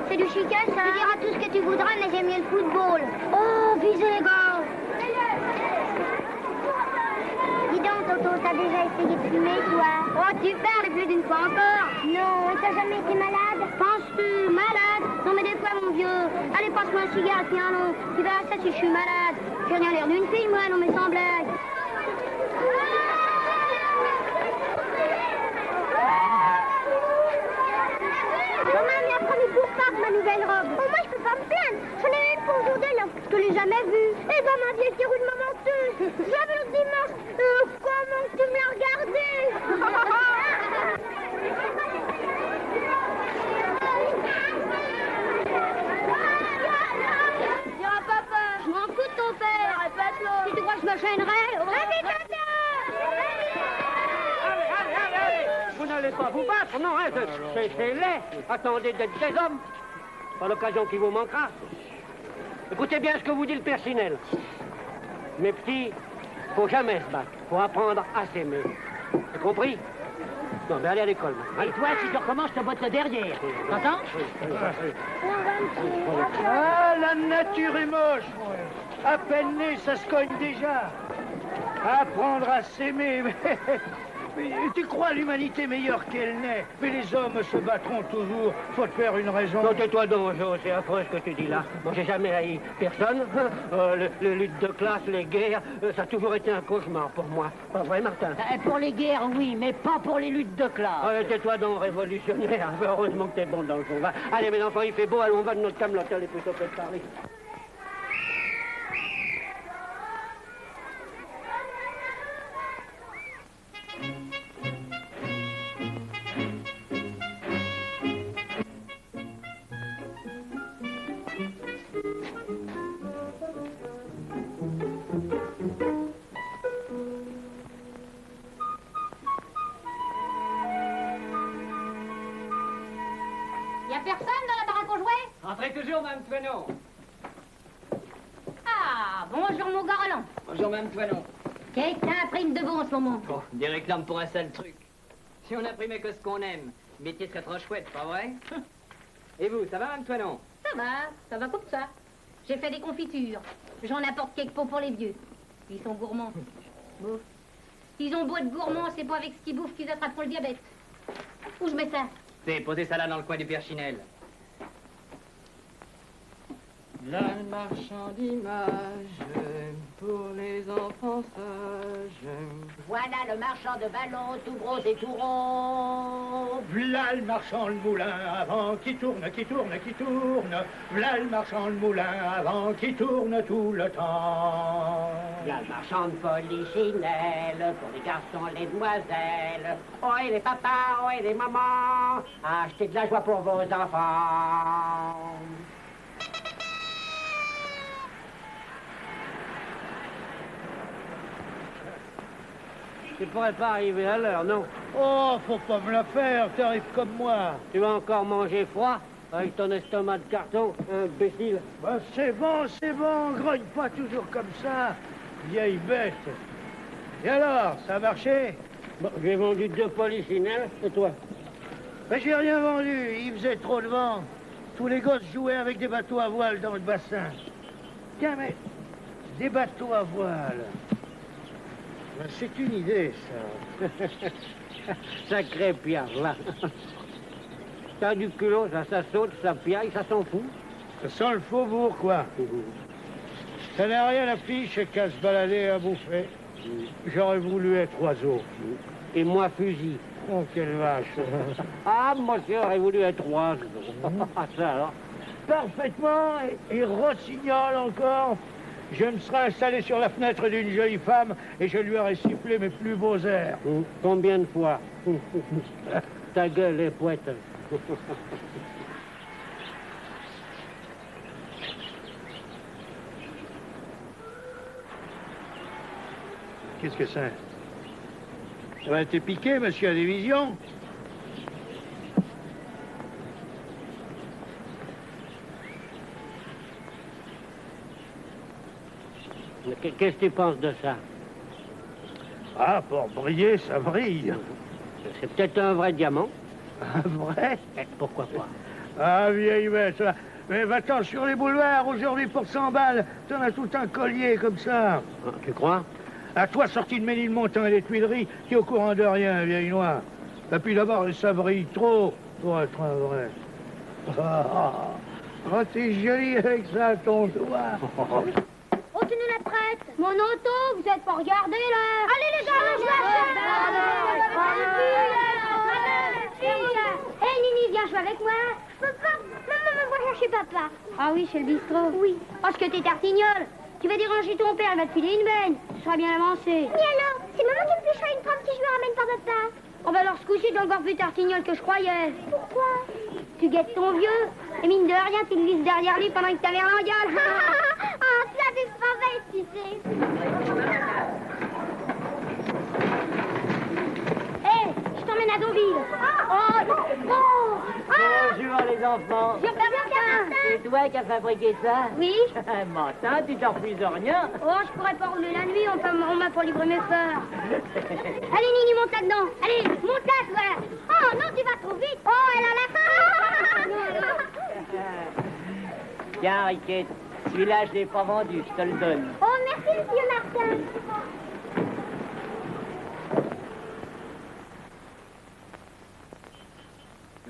C'est du chiquet, ça. Tu diras tout ce que tu voudras, mais j'aime mieux le football. Oh, visez, gars. Dis donc, Toto, t'as déjà essayé de fumer, toi? Oh, tu parles plus d'une fois encore. Non, et t'as jamais été malade? Penses-tu, malade? Non, mais des fois, mon vieux. Allez, passe-moi un cigare, tiens, non. Tu verras ça si je suis malade. J'ai rien l'air d'une fille, moi, non, mais sans blague. Maman m'a promis pour Pâques ma nouvelle robe. Oh, moi, je peux pas me plaindre. J'en ai même pour aujourd'hui, alors je te l'ai jamais vue. Eh ben, ma vieille qui roule ma menteuse. J'avais le dimanche. Comment tu me l'as regardé? Dira papa. Je m'en fous de ton père. Répète-le. Si tu crois que je me gênerais. Allez, tata. Vous n'allez pas vous battre, non, hein, c'est laid. Attendez d'être des hommes, par l'occasion qui vous manquera. Écoutez bien ce que vous dit le père Sinel. Mes petits, faut jamais se battre, faut apprendre à s'aimer. Vous compris? Non, mais allez à l'école. Et toi, si tu recommences, je te botte le derrière. T'entends? Ah, la nature est moche. À peine né, ça se cogne déjà. Apprendre à s'aimer, mais tu crois l'humanité meilleure qu'elle n'est? Mais les hommes se battront toujours, faut te faire une raison. Non, tais-toi donc, Jo, c'est affreux ce que tu dis là. Moi, j'ai jamais haï personne. Les luttes de classe, les guerres, ça a toujours été un cauchemar pour moi. Pas vrai, Martin? Pour les guerres, oui, mais pas pour les luttes de classe. Tais-toi donc, révolutionnaire. Heureusement que t'es bon dans le fond. Va. Allez, mes enfants, il fait beau, allons, on va de notre camelote, allez, plutôt que de parler. Personne dans la baraque aux jouets? Entrez toujours, Mme Toinon. Ah, bonjour mon garçon. Bonjour, Mme Toinon. Qu'est-ce que t'as appris de bon en ce moment? Oh, des réclames pour un sale truc. Si on imprimait que ce qu'on aime, le métier serait trop chouette, pas vrai? Et vous, ça va, Mme Toinon? Ça va comme ça. J'ai fait des confitures. J'en apporte quelques pots pour les vieux. Ils sont gourmands. Bon. S'ils ont beau être gourmands, c'est pas avec ce qu'ils bouffent qu'ils attraperont le diabète. Où je mets ça? Posez ça là dans le coin du père Chinel. Là, le marchand d'images, pour les enfants sages. Voilà le marchand de ballons, tout gros et tout rond. V'là le marchand le moulin avant qui tourne, qui tourne, qui tourne. V'là le marchand le moulin avant qui tourne tout le temps. Là le marchand de polichinelle, pour les garçons, les demoiselles. Oh et les papas, oh et les mamans, achetez de la joie pour vos enfants. Tu pourrais pas arriver à l'heure, non? Oh, faut pas me la faire, t'arrives comme moi. Tu vas encore manger froid avec ton estomac de carton, imbécile. Bah, c'est bon, grogne pas toujours comme ça, vieille bête. Et alors, ça a marché? Bon, j'ai vendu 2 polichinelles, et toi? Ben, j'ai rien vendu, il faisait trop de vent. Tous les gosses jouaient avec des bateaux à voile dans le bassin. Tiens, mais des bateaux à voile. Ben, c'est une idée, ça. Sacré Pierre, là. T'as du culot, ça saute, ça piaille, ça s'en fout. Ça sent le faubourg, quoi. Ça n'a rien à fiche qu'à se balader à bouffer. J'aurais voulu être oiseau. Et moi, fusil. Oh, quelle vache. Ah, moi, j'aurais voulu être oiseau. Ça, alors. Parfaitement, et rossignol encore. Je me serais installé sur la fenêtre d'une jolie femme et je lui aurais sifflé mes plus beaux airs. Combien de fois? Ta gueule est poète. Qu'est-ce que c'est? Ça va être piqué, monsieur la division? Qu'est-ce que tu penses de ça? Ah, pour briller, ça brille. C'est peut-être un vrai diamant. Un vrai? Pourquoi pas? Ah, vieille bête, là. Mais va-t'en sur les boulevards, aujourd'hui, pour 100 balles, t'en as tout un collier comme ça. Ah, tu crois? À toi, sorti de Ménilmontant et des Tuileries, t'es au courant de rien, vieille noire. Et puis d'abord, ça brille trop pour être un vrai. Oh, t'es jolie avec ça, ton doigt. Oh, tu nous la prêtes? Mon auto, vous êtes pas regardé là? Allez les gars, Hé Nini, viens jouer avec moi. Je peux pas. Maman, va chercher papa. Ah oui, chez le bistrot? Oui. Parce que t'es tartignole. Tu vas déranger ton père, il va te filer une baigne. Tu seras bien avancé. Mais alors, c'est maman qui me pêchera une trempe si je me ramène pas papa. Oh bah alors ce coup-ci, t'es encore plus tartignole que je croyais. Pourquoi? Tu guettes ton vieux, et mine de rien, tu le glisses derrière lui pendant que t'avais un gueule. Ah, ça c'est pas vrai, tu sais. Hé, je t'emmène à Deauville. Bonjour les enfants. J'ai pas bien. C'est toi qui as fabriqué ça? Oui. Mentin, tu t'en refuses rien. Oh, je pourrais pas rouler la nuit, on m'a pour livrer mes fleurs. Allez, Nini, monte là-dedans. Allez, monte là, toi. Oh, non, tu vas trop vite. Oh, elle a la... Tiens, Riquette, celui-là, je l'ai pas vendu, je te le donne. Oh, merci, monsieur Martin.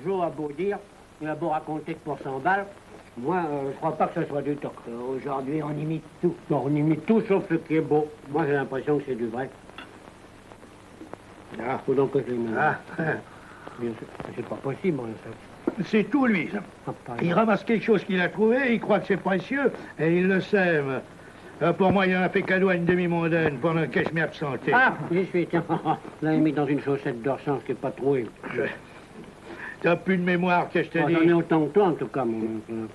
Jo a beau dire, il a beau raconter que pour 100 balles, moi, je crois pas que ce soit du toc. Aujourd'hui, on imite tout. Bon, on imite tout sauf ce qui est beau. Moi, j'ai l'impression que c'est du vrai. Ah, faut donc que je l'imite. Ah, Bien sûr, c'est pas possible, ça. c'est tout, lui, ça. Ah, pas Il ramasse quelque chose qu'il a trouvé, il croit que c'est précieux, et il le sème. Pour moi, il en a fait cadeau à une demi-mondaine pendant que je m'y absentais. Ah, j'y suis, tiens. Là, il mis dans une chaussette d'or sens qui est pas trouée. T'as plus de mémoire que je te dis. J'en ai autant que toi, en tout cas, mon oncle.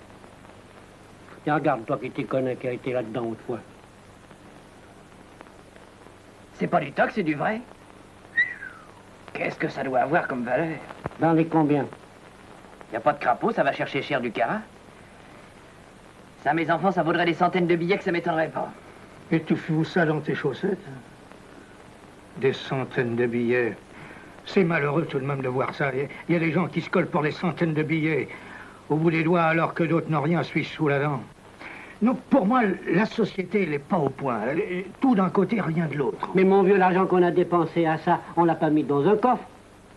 Tiens, regarde, toi qui t'y connais, qui a été là-dedans autrefois. C'est pas du toc, c'est du vrai. Qu'est-ce que ça doit avoir comme valeur? Dans les combien? Y a pas de crapaud, ça va chercher cher du carat. Ça, mes enfants, ça vaudrait des centaines de billets que ça m'étonnerait pas. Et tu fous ça dans tes chaussettes? Des centaines de billets. C'est malheureux tout de même de voir ça. Il y a des gens qui se collent pour des centaines de billets au bout des doigts alors que d'autres n'ont rien suisse sous la dent. Non, pour moi, la société, elle n'est pas au point. Tout d'un côté, rien de l'autre. Mais mon vieux, l'argent qu'on a dépensé à ça, on l'a pas mis dans un coffre.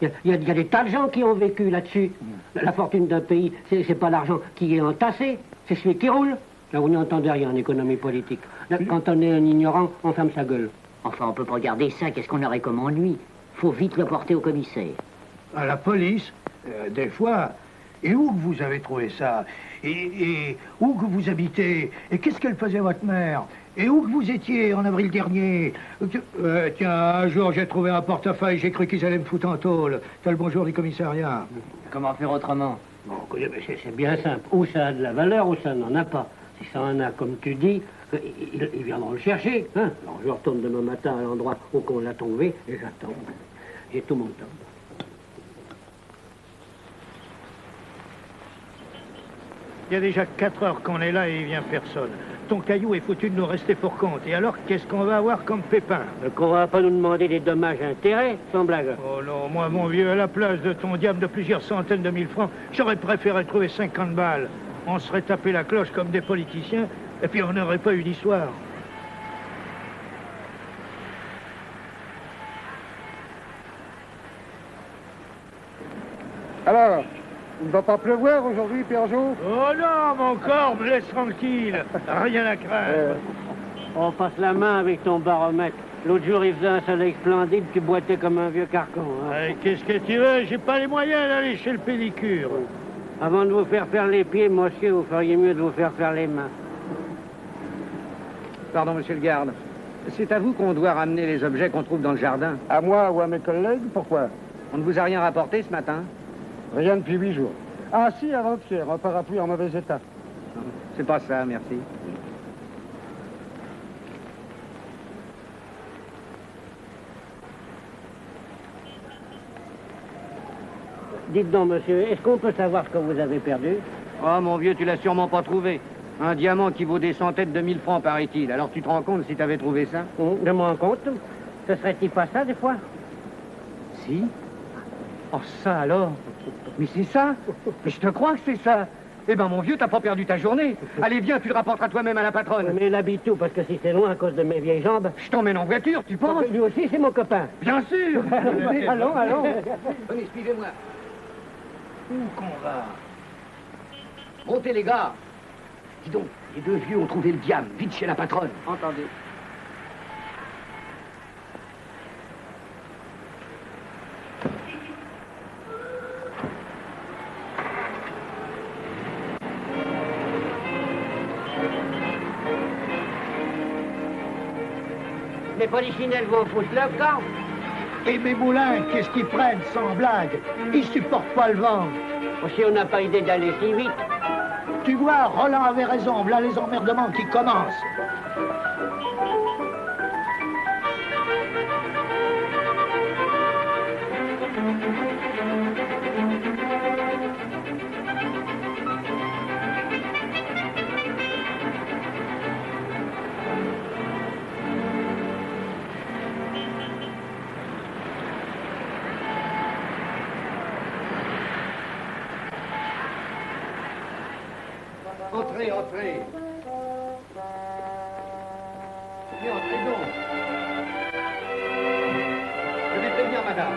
Il y a des tas de gens qui ont vécu là-dessus. La fortune d'un pays, c'est pas l'argent qui est entassé, c'est celui qui roule. Là, vous n'entendez rien en économie politique. Là, quand on est un ignorant, on ferme sa gueule. Enfin, on peut pas garder ça. Qu'est-ce qu'on aurait comme ennui? Faut vite le porter au commissaire. À la police, des fois. Et où que vous avez trouvé ça? Et où que vous habitez? Et qu'est-ce qu'elle faisait, votre mère? Et où que vous étiez en avril dernier? Tiens, un jour, j'ai trouvé un portefeuille, j'ai cru qu'ils allaient me foutre en tôle. T'as le bonjour du commissariat. Comment faire autrement? Bon, écoutez, mais c'est bien simple. Ou ça a de la valeur, ou ça n'en a pas. Si ça en a, comme tu dis, ils viendront le chercher. Hein? Alors, je retourne demain matin à l'endroit où on l'a trouvé, et j'attends. J'ai tout mon temps. Il y a déjà 4 heures qu'on est là et il vient personne. Ton caillou est foutu de nous rester pour compte. Et alors, qu'est-ce qu'on va avoir comme pépin? Qu'on va pas nous demander des dommages et intérêts, sans blague. Oh non, moi, mon vieux, à la place de ton diable de plusieurs centaines de mille francs, j'aurais préféré trouver 50 balles. On serait tapé la cloche comme des politiciens, et puis on n'aurait pas eu d'histoire. Alors, il ne va pas pleuvoir aujourd'hui, Pierre-Jo? Oh non, mon corps, me laisse tranquille. Rien à craindre. On passe la main avec ton baromètre. L'autre jour, il faisait un soleil splendide, tu boitais comme un vieux carcan. Hein. Qu'est-ce que tu veux? J'ai pas les moyens d'aller chez le pédicure. Avant de vous faire faire les pieds, monsieur, vous feriez mieux de vous faire faire les mains. Pardon, monsieur le garde. C'est à vous qu'on doit ramener les objets qu'on trouve dans le jardin. À moi ou à mes collègues? Pourquoi? On ne vous a rien rapporté ce matin? Rien depuis 8 jours. Ah si, avant-hier, un parapluie en mauvais état. C'est pas ça, merci. Dites donc, monsieur, est-ce qu'on peut savoir ce que vous avez perdu? Oh, mon vieux, tu l'as sûrement pas trouvé. Un diamant qui vaut des centaines de mille francs, paraît-il. Alors tu te rends compte si t'avais trouvé ça? Je me rends compte. Ce serait-il pas ça, des fois? Si. Oh, ça alors? Mais c'est ça? Mais je te crois que c'est ça. Eh ben, mon vieux, t'as pas perdu ta journée. Allez, viens, tu le rapporteras toi-même à la patronne. Mais il habite où? Parce que si c'est loin à cause de mes vieilles jambes... Je t'emmène en voiture, tu penses? Lui aussi, c'est mon copain. Bien sûr. Allons, allons. Venez, suivez-moi. Où qu'on va? Montez, les gars. Dis donc, les deux vieux ont trouvé le diable. Vite chez la patronne. Entendez. Les polichinelles vont foutre le camp. Et mes moulins, qu'est-ce qu'ils prennent, sans blague? Ils supportent pas le vent. Si on n'a pas idée d'aller si vite. Tu vois, Roland avait raison, voilà les emmerdements qui commencent. Entrez, entrez. Bien, entrez donc. Je vais prévenir madame.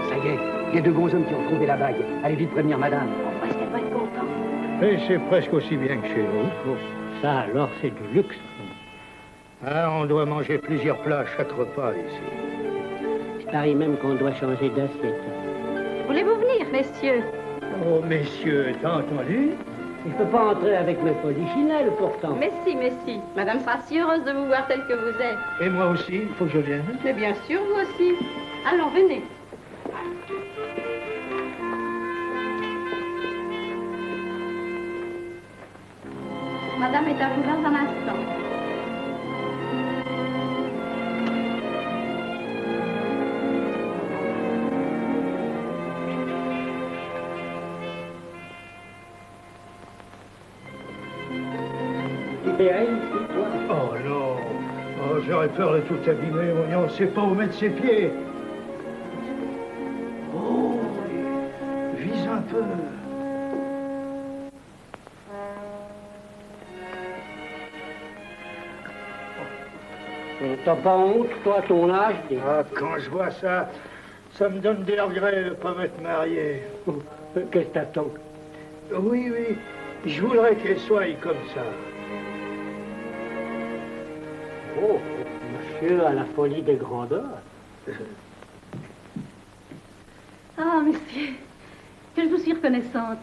Ça y est, il y a deux gros hommes qui ont trouvé la bague. Allez vite prévenir madame. On resterait pas content. Et c'est presque aussi bien que chez nous. Ça, alors, c'est du luxe. Ah, on doit manger plusieurs plats à chaque repas ici. Il paraît même qu'on doit changer d'assiette. Voulez-vous venir, messieurs? Oh, messieurs, t'as entendu? Je peux pas entrer avec mes polichinelles, pourtant. Mais si. Madame sera si heureuse de vous voir tel que vous êtes. Et moi aussi, il faut que je vienne. Mais bien sûr, vous aussi. Allons, venez. Madame est à vous dans un instant. Oh non. Oh, j'aurais peur de tout abîmer. On ne sait pas où mettre ses pieds. Oh, vise un peu. T'as pas honte, toi, à ton âge? Ah, quand je vois ça, ça me donne des regrets de ne pas m'être marié. Qu'est-ce que t'attends? Oui, oui, je voudrais qu'elle soit comme ça. Oh, monsieur a la folie des grandeurs. Ah, monsieur, que je vous suis reconnaissante.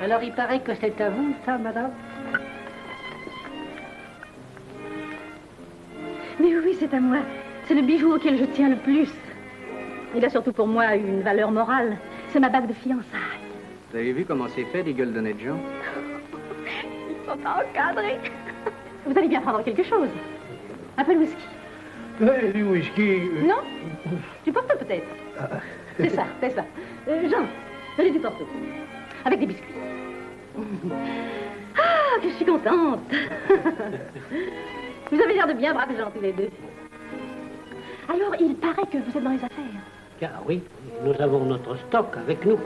Alors, il paraît que c'est à vous, ça, madame? Mais oui, c'est à moi. C'est le bijou auquel je tiens le plus. Il a surtout pour moi une valeur morale. C'est ma bague de fiançailles. Vous avez vu comment c'est fait, les gueules d'honnêtes gens? Ils sont encadrés. Vous allez bien prendre quelque chose. Un peu de whisky. Du whisky... Non? Du porto peut-être. C'est ça, c'est ça. Jean, donnez du porto. Avec des biscuits. Ah, que je suis contente. Vous avez l'air de bien braves gens tous les deux. Alors, il paraît que vous êtes dans les affaires. Car oui, nous avons notre stock avec nous.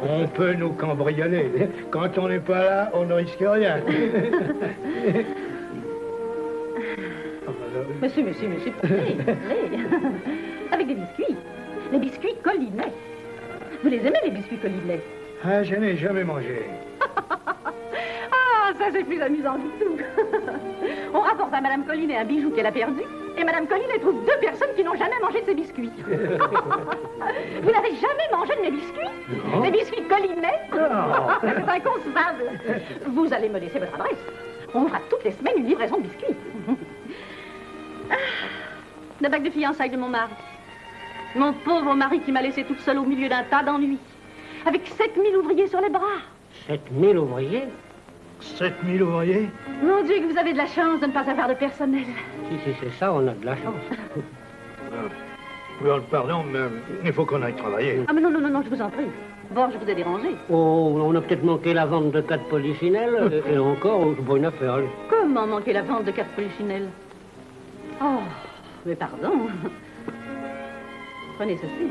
On peut nous cambrioler. Quand on n'est pas là, on ne risque rien. Monsieur, prenez. Avec des biscuits. Les biscuits Collinet. Vous les aimez, les biscuits Collinet? Ah, je n'ai jamais mangé. Ah, ça c'est plus amusant du tout. On rapporte à Madame Collinet un bijou qu'elle a perdu, et Madame Collinet trouve 2 personnes qui n'ont jamais mangé de ses biscuits. Vous n'avez jamais mangé de mes biscuits? Non. Les biscuits Collinet? C'est inconcevable. Vous allez me laisser votre adresse. On fera toutes les semaines une livraison de biscuits. La bague de fiançailles de mon mari. Mon pauvre mari qui m'a laissée toute seule au milieu d'un tas d'ennuis. Avec 7000 ouvriers sur les bras. 7000 ouvriers? 7000 ouvriers? Mon Dieu, que vous avez de la chance de ne pas avoir de personnel. Si c'est ça, on a de la chance. Pardon, mais il faut qu'on aille travailler. Ah, mais non, je vous en prie. Bon, je vous ai dérangé. Oh, on a peut-être manqué la vente de 4 polichinelles, et encore, c'est pas une affaire. Comment manquer la vente de 4 polichinelles? Oh, mais pardon. Prenez ceci.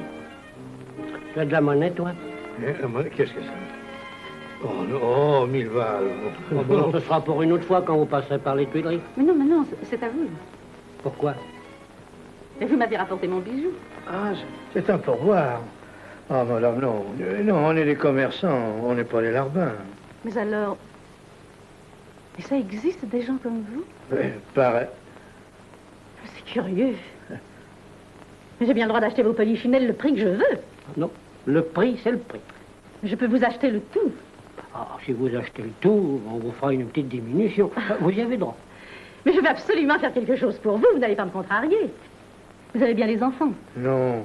Tu as de la monnaie, toi? Qu'est-ce que c'est? Oh, non, oh, 1000 balles. Oh, bon, ce sera pour une autre fois quand vous passerez par les Tuileries. Mais non, c'est à vous. Pourquoi? Et vous m'avez rapporté mon bijou. Ah, c'est un pourboire. Ah, madame, non. Non, on est des commerçants, on n'est pas des larbins. Mais alors... Mais ça existe des gens comme vous? Oui, pareil. C'est curieux. Mais j'ai bien le droit d'acheter vos polichinelles le prix que je veux. Non, le prix, c'est le prix. Je peux vous acheter le tout. Ah, si vous achetez le tout, on vous fera une petite diminution. Vous y avez droit. Mais je veux absolument faire quelque chose pour vous. Vous n'allez pas me contrarier. Vous avez bien les enfants? Non.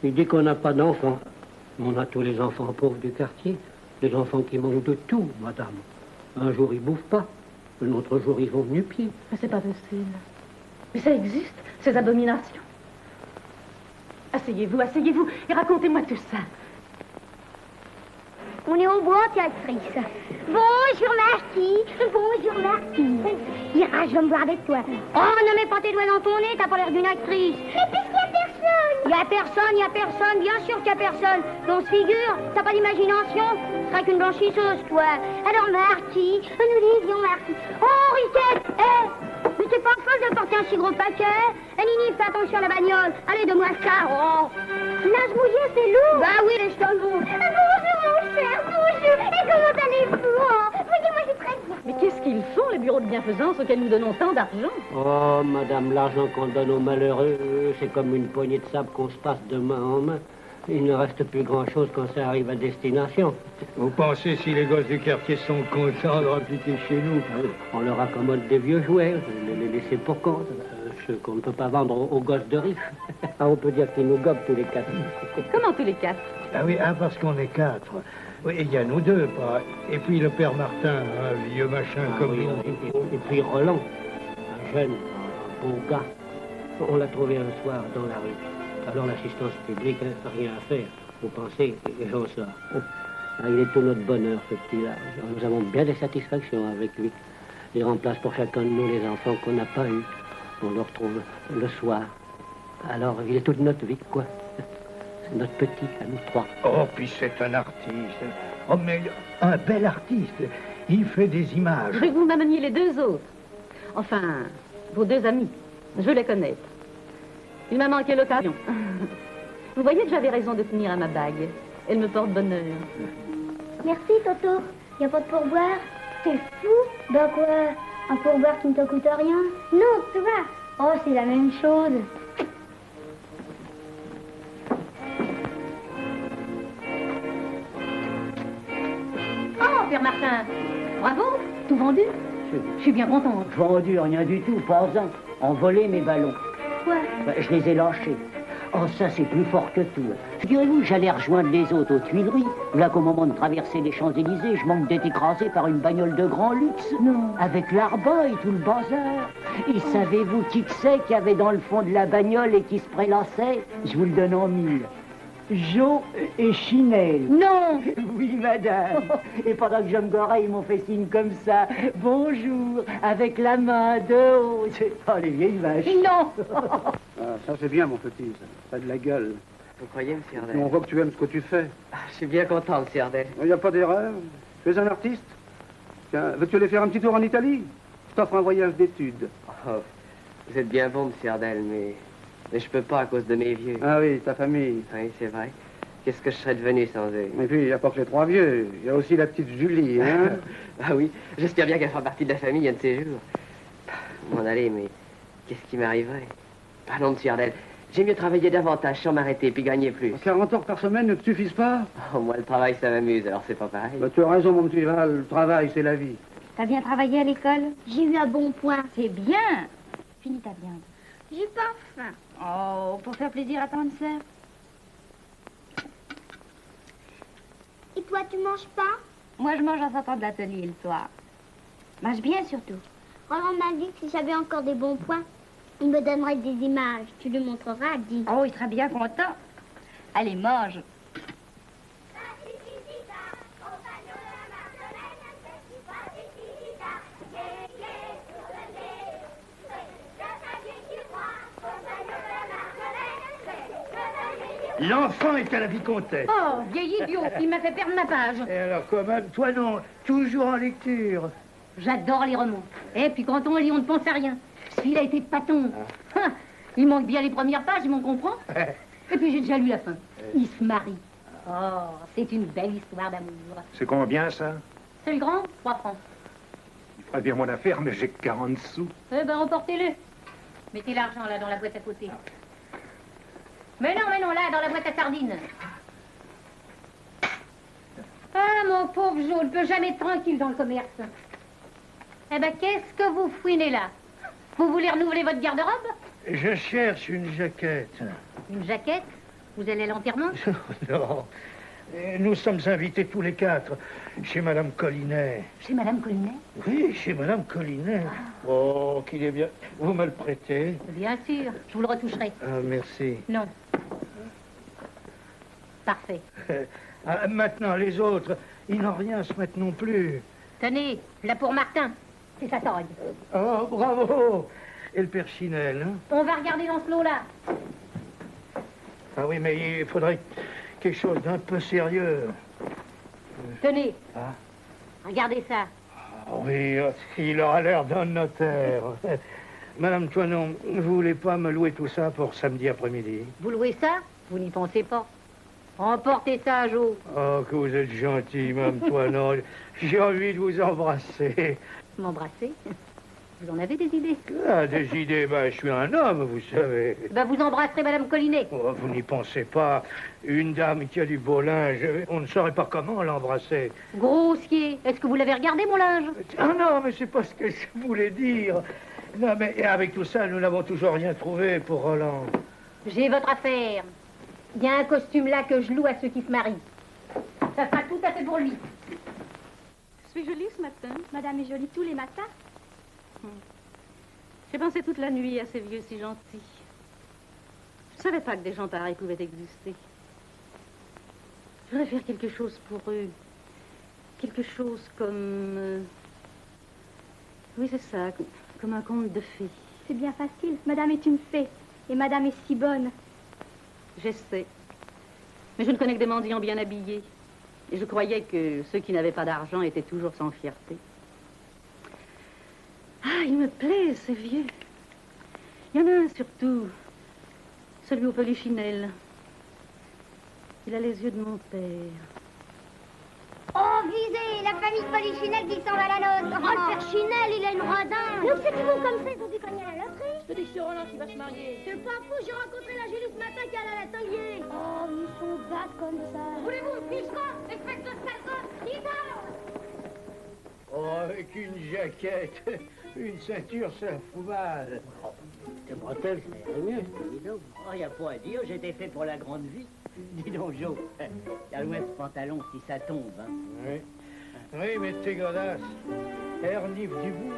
Il dit qu'on n'a pas d'enfants. On a tous les enfants pauvres du quartier. Les enfants qui mangent de tout, madame. Un jour, ils bouffent pas. Un autre jour, ils vont nu-pieds. Mais c'est pas possible. Mais ça existe, ces abominations. Asseyez-vous, et racontez-moi tout ça. On est au bois, directrice. Bonjour, Marquis. Bonjour, Marquis. Ira, je vais me voir avec toi. Oh, ne mets pas tes doigts dans ton nez, t'as pas l'air d'une actrice. Mais puisqu'il y a personne. Il y a personne, bien sûr qu'il y a personne. On se figure, t'as pas d'imagination. Tu seras qu'une blanchisseuse, toi. Alors, Marquis, nous disions, Marquis. Oh, Riquette, mais t'es pas folle de porter un si gros paquet. Nini, fais attention à la bagnole. Allez, donne-moi ça. Oh. Linge mouillé, c'est lourd. Bah oui, les cheveux. Bonjour, mon cher, bonjour. Et comment allez-vous? Voyez, moi, j'ai très bien. Mais qu'est-ce qu'ils font, les bureaux de bienfaisance auxquels nous donnons tant d'argent? Oh, madame, l'argent qu'on donne aux malheureux, c'est comme une poignée de sable qu'on se passe de main en main. Il ne reste plus grand-chose quand ça arrive à destination. Vous pensez si les gosses du quartier sont contents de rappliquer chez nous? On leur accommode des vieux jouets, les laisser pour compte, ceux qu'on ne peut pas vendre aux gosses de riches. On peut dire qu'ils nous gobent tous les 4. Comment tous les 4? Ah oui, parce qu'on est 4. Oui, il y a nous 2, pas. Et puis le père Martin, un vieux machin comme oui, nous. Et puis Roland, un jeune, un beau gars. On l'a trouvé un soir dans la rue. Alors l'assistance publique n'a rien à faire. Vous pensez, les gens sortent. Il est tout notre bonheur, ce petit-là. Nous avons bien des satisfactions avec lui. Il remplace pour chacun de nous les enfants qu'on n'a pas eus. On le retrouve le soir. Alors, il est toute notre vie, quoi. C'est notre petit, à nous 3. Oh, puis c'est un artiste. Oh, mais un bel artiste. Il fait des images. Je veux que vous m'ameniez les 2 autres. Enfin, Vos deux amis, je les connais. Il m'a manqué l'occasion. Vous voyez que j'avais raison de tenir à ma bague. Elle me porte bonheur. Merci, Toto. Y a pas de pourboire? T'es fou? Ben quoi? Un pourboire qui ne te coûte rien? Non, toi. Oh, c'est la même chose. Oh, Père Martin, bravo, tout vendu. Je suis bien contente. Vendu, rien du tout, pas un. On volait mes ballons. Quoi? Ben, je les ai lâchés. Oh, ça, c'est plus fort que tout. Figurez-vous, j'allais rejoindre les autres aux Tuileries. Là qu'au moment de traverser les Champs-Élysées, je manque d'être écrasé par une bagnole de grand luxe. Non. Avec l'arba et tout le bazar. Et savez-vous qui que c'est qu'il y avait dans le fond de la bagnole et qui se prélassait? Je vous le donne en mille. Jo et Chinelle. Non. Oui, madame. Et pendant que je me garais, ils m'ont fait signe comme ça. Bonjour, avec la main de haut. Oh, les vieilles vaches. Non. Ah, ça c'est bien, mon petit. Ça a de la gueule. Vous croyez, monsieur Ardel? On voit que tu aimes ce que tu fais. Je suis bien content, monsieur Ardel. Il n'y a pas d'erreur. Tu es un artiste. Tiens, veux-tu aller faire un petit tour en Italie? Je t'offre un voyage d'études. Oh, vous êtes bien bon, monsieur Ardel, mais je peux pas à cause de mes vieux. Ah oui, ta famille. Oui, c'est vrai. Qu'est-ce que je serais devenu sans eux? Et puis, il n'y a pas que les trois vieux. Il y a aussi la petite Julie, hein? Ah oui, j'espère bien qu'elle fera partie de la famille un de ces jours. M'en aller, mais qu'est-ce qui m'arriverait? Ah non, monsieur Ardel, j'ai mieux travailler davantage sans m'arrêter puis gagner plus. 40 heures par semaine ne te suffisent pas? Oh, moi, le travail, ça m'amuse, alors c'est pas pareil. Bah, tu as raison, mon petit Val. Le travail, c'est la vie. T'as bien travaillé à l'école? J'ai eu un bon point. C'est bien. Finis ta viande. J'ai pas faim. Oh, pour faire plaisir à ton sœur. Et toi, tu manges pas? Moi, je mange en sortant de l'atelier le soir. Mange bien surtout. Roland m'a dit que si j'avais encore des bons points, il me donnerait des images. Tu lui montreras à Dick. Oh, il sera bien content. Allez, mange. L'enfant est à la vicomtesse. Oh, vieil idiot, il m'a fait perdre ma page. Et alors, quand même, toi non, toujours en lecture. J'adore les romans. Et puis quand on lit, on ne pense à rien. Celui-là était paton. Ah, il manque bien les premières pages, on comprend. Et puis j'ai déjà lu la fin. Il se marie. Oh, c'est une belle histoire d'amour. C'est combien, ça? C'est le grand, 3 francs. Il ferait bien mon affaire, mais j'ai que 40 sous. Eh ben, emportez-le. Mettez l'argent, là, dans la boîte à côté. Mais non, là, dans la boîte à sardines. Ah, mon pauvre Jo, ne peut jamais être tranquille dans le commerce. Eh ben, qu'est-ce que vous fouinez là? Vous voulez renouveler votre garde-robe? Je cherche une jaquette. Une jaquette? Vous allez à l'enterrement? Non. Nous sommes invités tous les 4 chez Madame Collinet. Chez Madame Collinet? Oui, chez Madame Collinet. Oh, qu'il est bien. Vous me le prêtez? Bien sûr, je vous le retoucherai. Ah, merci. Non. Parfait. Ah, maintenant, les autres, ils n'ont rien à se mettre non plus. Tenez, là pour Martin. C'est sa taille. Oh, bravo! Et le père Chinelle, hein? On va regarder dans ce lot-là. Ah oui, mais il faudrait quelque chose d'un peu sérieux. Tenez. Ah. Regardez ça. Ah oui, il aura l'air d'un notaire. Madame Toinon, vous voulez pas me louer tout ça pour samedi après-midi? Vous louez ça? Vous n'y pensez pas. Emportez ça, Jo. Oh, que vous êtes gentil, Madame Toinon. J'ai envie de vous embrasser. M'embrasser? Vous en avez des idées? Ah, des idées, ben, je suis un homme, vous savez. Ben, vous embrasserez Madame Collinet. Oh, vous n'y pensez pas. Une dame qui a du beau linge, on ne saurait pas comment l'embrasser. Grossier. Est-ce que vous l'avez regardé, mon linge? Ah non, mais c'est pas ce que je voulais dire. Non, mais avec tout ça, nous n'avons toujours rien trouvé pour Roland. J'ai votre affaire. Il y a un costume là que je loue à ceux qui se marient. Ça sera tout à fait pour lui. Je suis jolie ce matin. Madame est jolie tous les matins. J'ai pensé toute la nuit à ces vieux si gentils. Je ne savais pas que des gens pareils pouvaient exister. Je voudrais faire quelque chose pour eux. Quelque chose comme... Oui, c'est ça, comme un conte de fées. C'est bien facile. Madame est une fée. Et madame est si bonne. J'essaie. Mais je ne connais que des mendiants bien habillés. Et je croyais que ceux qui n'avaient pas d'argent étaient toujours sans fierté. Ah, il me plaît, ces vieux. Il y en a un surtout. Celui au polichinelle. Il a les yeux de mon père. Oh, visez, la famille Polichinelle qui s'en va à la noce. Oh, le père Chinelle, il a une radin. Donc c'est tout comme ça, ils ont dû gagner à la loterie. Je te dis que c'est Roland qui va se marier. C'est pas fou, j'ai rencontré la Julie ce matin qui est à l'atelier. Oh, ils sont bas comme ça. Voulez-vous une fiche-moi, espèce de sale Oh, avec une jaquette, une ceinture, ça fout mal. Tes bretelles, c'est mieux, dis donc. Oh, y a pas à dire, j'étais fait pour la grande vie. Dis donc, Joe, y'a loin ce pantalon si ça tombe, hein. Oui. Oui, mais t'es godasse. Ernif du bout.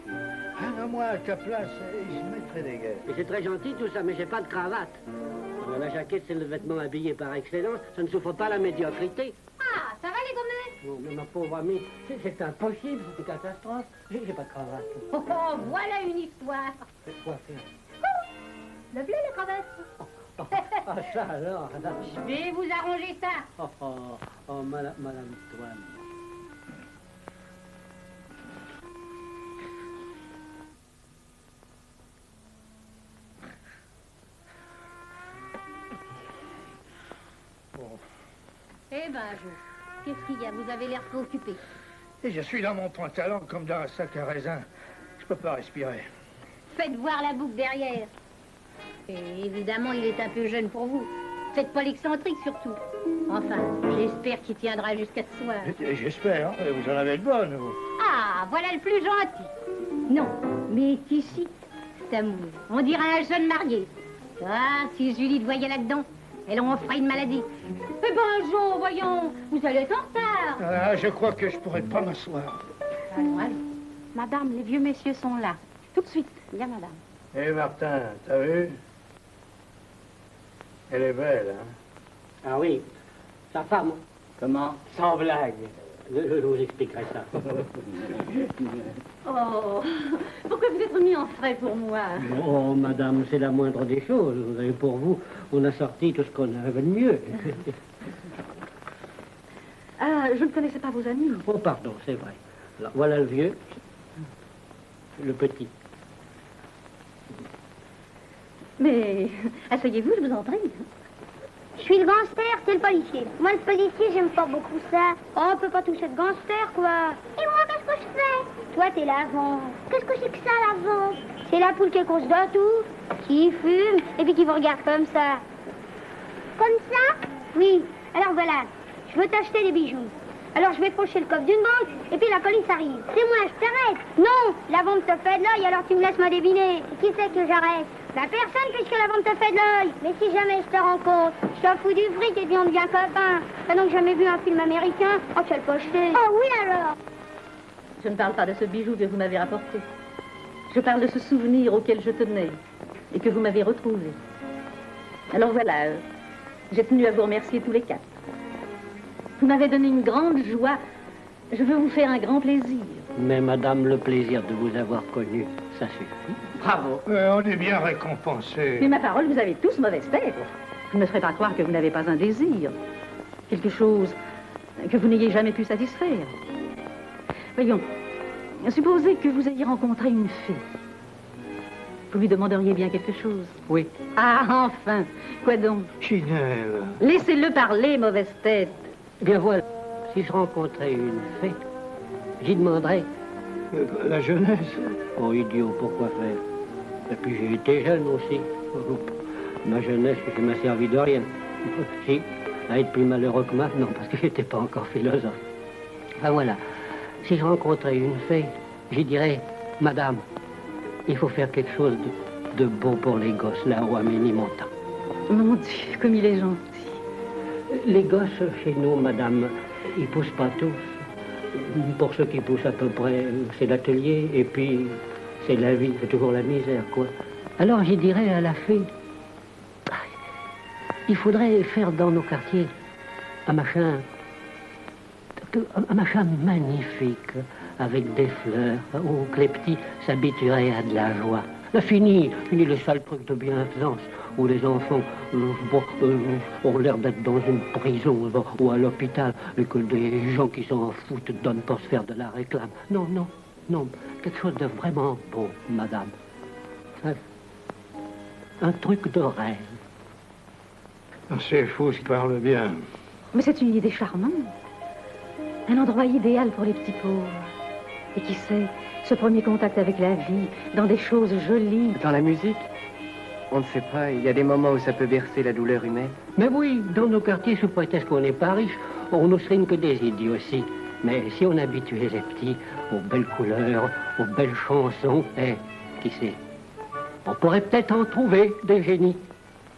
Ah, moi, à ta place, il se mettrait des guerres. Et c'est très gentil tout ça, mais j'ai pas de cravate. Alors, la jaquette, c'est le vêtement habillé par excellence. Ça ne souffre pas la médiocrité. Ah, ça va les gommettes? Non, mais ma pauvre amie, c'est impossible, c'est une catastrophe. J'ai pas de cravate. Oh, voilà une histoire. Quoi faire? Levez les cravates. Ah, ça alors. Je vais vous arranger ça. Oh, madame Toine. Eh ben, qu'est-ce qu'il y a? Vous avez l'air préoccupé. Et je suis dans mon pantalon comme dans un sac à raisin. Je peux pas respirer. Faites voir la boucle derrière. Et évidemment, il est un peu jeune pour vous. Faites pas l'excentrique, surtout. Enfin, j'espère qu'il tiendra jusqu'à ce soir. J'espère, hein. Vous en avez de bonnes, vous. Ah, voilà le plus gentil. Non, mais ici, c'est amour. On dirait un jeune marié. Ah, si Julie te voyait là-dedans, elle en ferait une maladie. Eh ben, Jo, voyons, vous allez être en retard. Ah, je crois que je pourrais pas m'asseoir. Allons, allons. Madame, les vieux messieurs sont là. Tout de suite. Bien, madame. Eh, Martin, t'as vu? Elle est belle, hein? Ah oui, sa femme. Comment? Sans blague. Je vous expliquerai ça. Oh, pourquoi vous êtes remis en frais pour moi? Oh, madame, c'est la moindre des choses. Vous savez, pour vous, on a sorti tout ce qu'on avait de mieux. Ah, je ne connaissais pas vos amis. Oh, pardon, c'est vrai. Alors, voilà le vieux, le petit. Mais asseyez-vous, je vous en prie. Je suis le gangster, c'est le policier. Moi, le policier, j'aime pas beaucoup ça. Oh, on peut pas toucher de gangster, quoi. Et moi, qu'est-ce que je fais? Toi, t'es l'avant. Qu'est-ce que c'est que ça, l'avant? C'est la poule qui est course de tout, qui fume, et puis qui vous regarde comme ça. Comme ça? Oui. Alors voilà, je veux t'acheter des bijoux. Alors je vais faucher le coffre d'une banque, et puis la police arrive. C'est moi, je t'arrête. Non, la vente te fait de l'œil, alors tu me laisses me deviner. Et qui c'est que j'arrête? La personne, puisque la vente te fait de l'œil. Mais si jamais je te rencontre, je te fous du fric et puis on devient copains. T'as donc jamais vu un film américain? Oh, tu as le pocheté. Oh oui, alors. Je ne parle pas de ce bijou que vous m'avez rapporté. Je parle de ce souvenir auquel je tenais et que vous m'avez retrouvé. Alors voilà, j'ai tenu à vous remercier tous les quatre. Vous m'avez donné une grande joie. Je veux vous faire un grand plaisir. Mais madame, le plaisir de vous avoir connu, ça suffit. Bravo. On est bien récompensés. Mais ma parole, vous avez tous mauvaise tête. Je ne me ferai pas croire que vous n'avez pas un désir. Quelque chose que vous n'ayez jamais pu satisfaire. Voyons, supposez que vous ayez rencontré une fille. Vous lui demanderiez bien quelque chose. Oui. Ah, enfin. Quoi donc? Chinelle. Laissez-le parler, mauvaise tête. Eh bien voilà, si je rencontrais une fée, j'y demanderais. La jeunesse. Oh idiot, pourquoi faire? Et puis j'ai été jeune aussi. Ma jeunesse, je m'a servi de rien. Si, à être plus malheureux que maintenant, parce que j'étais pas encore philosophe. Enfin voilà, si je rencontrais une fée, j'y dirais, madame, il faut faire quelque chose de beau pour les gosses, là-haut à Ménilmontant. Mon Dieu, comme il est gentil. Les gosses chez nous, madame, ils poussent pas tous. Pour ceux qui poussent à peu près, c'est l'atelier, et puis c'est la vie, c'est toujours la misère, quoi. Alors j'y dirais à la fée, il faudrait faire dans nos quartiers un machin magnifique, avec des fleurs, où que les petits s'habitueraient à de la joie. Là, fini les sales trucs de bienfaisance, où les enfants ont l'air d'être dans une prison ou à l'hôpital, et que des gens qui s'en foutent donnent pour se faire de la réclame. Non, non, non, quelque chose de vraiment beau, madame. un truc de rêve. C'est fou, il parle bien. Mais c'est une idée charmante. Un endroit idéal pour les petits pauvres. Et qui sait, ce premier contact avec la vie, dans des choses jolies. Dans la musique, on ne sait pas, il y a des moments où ça peut bercer la douleur humaine. Mais oui, dans nos quartiers, sous prétexte qu'on n'est pas riche, on ne serait que des idiots aussi. Mais si on habituait les petits aux belles couleurs, aux belles chansons, qui sait, on pourrait peut-être en trouver des génies.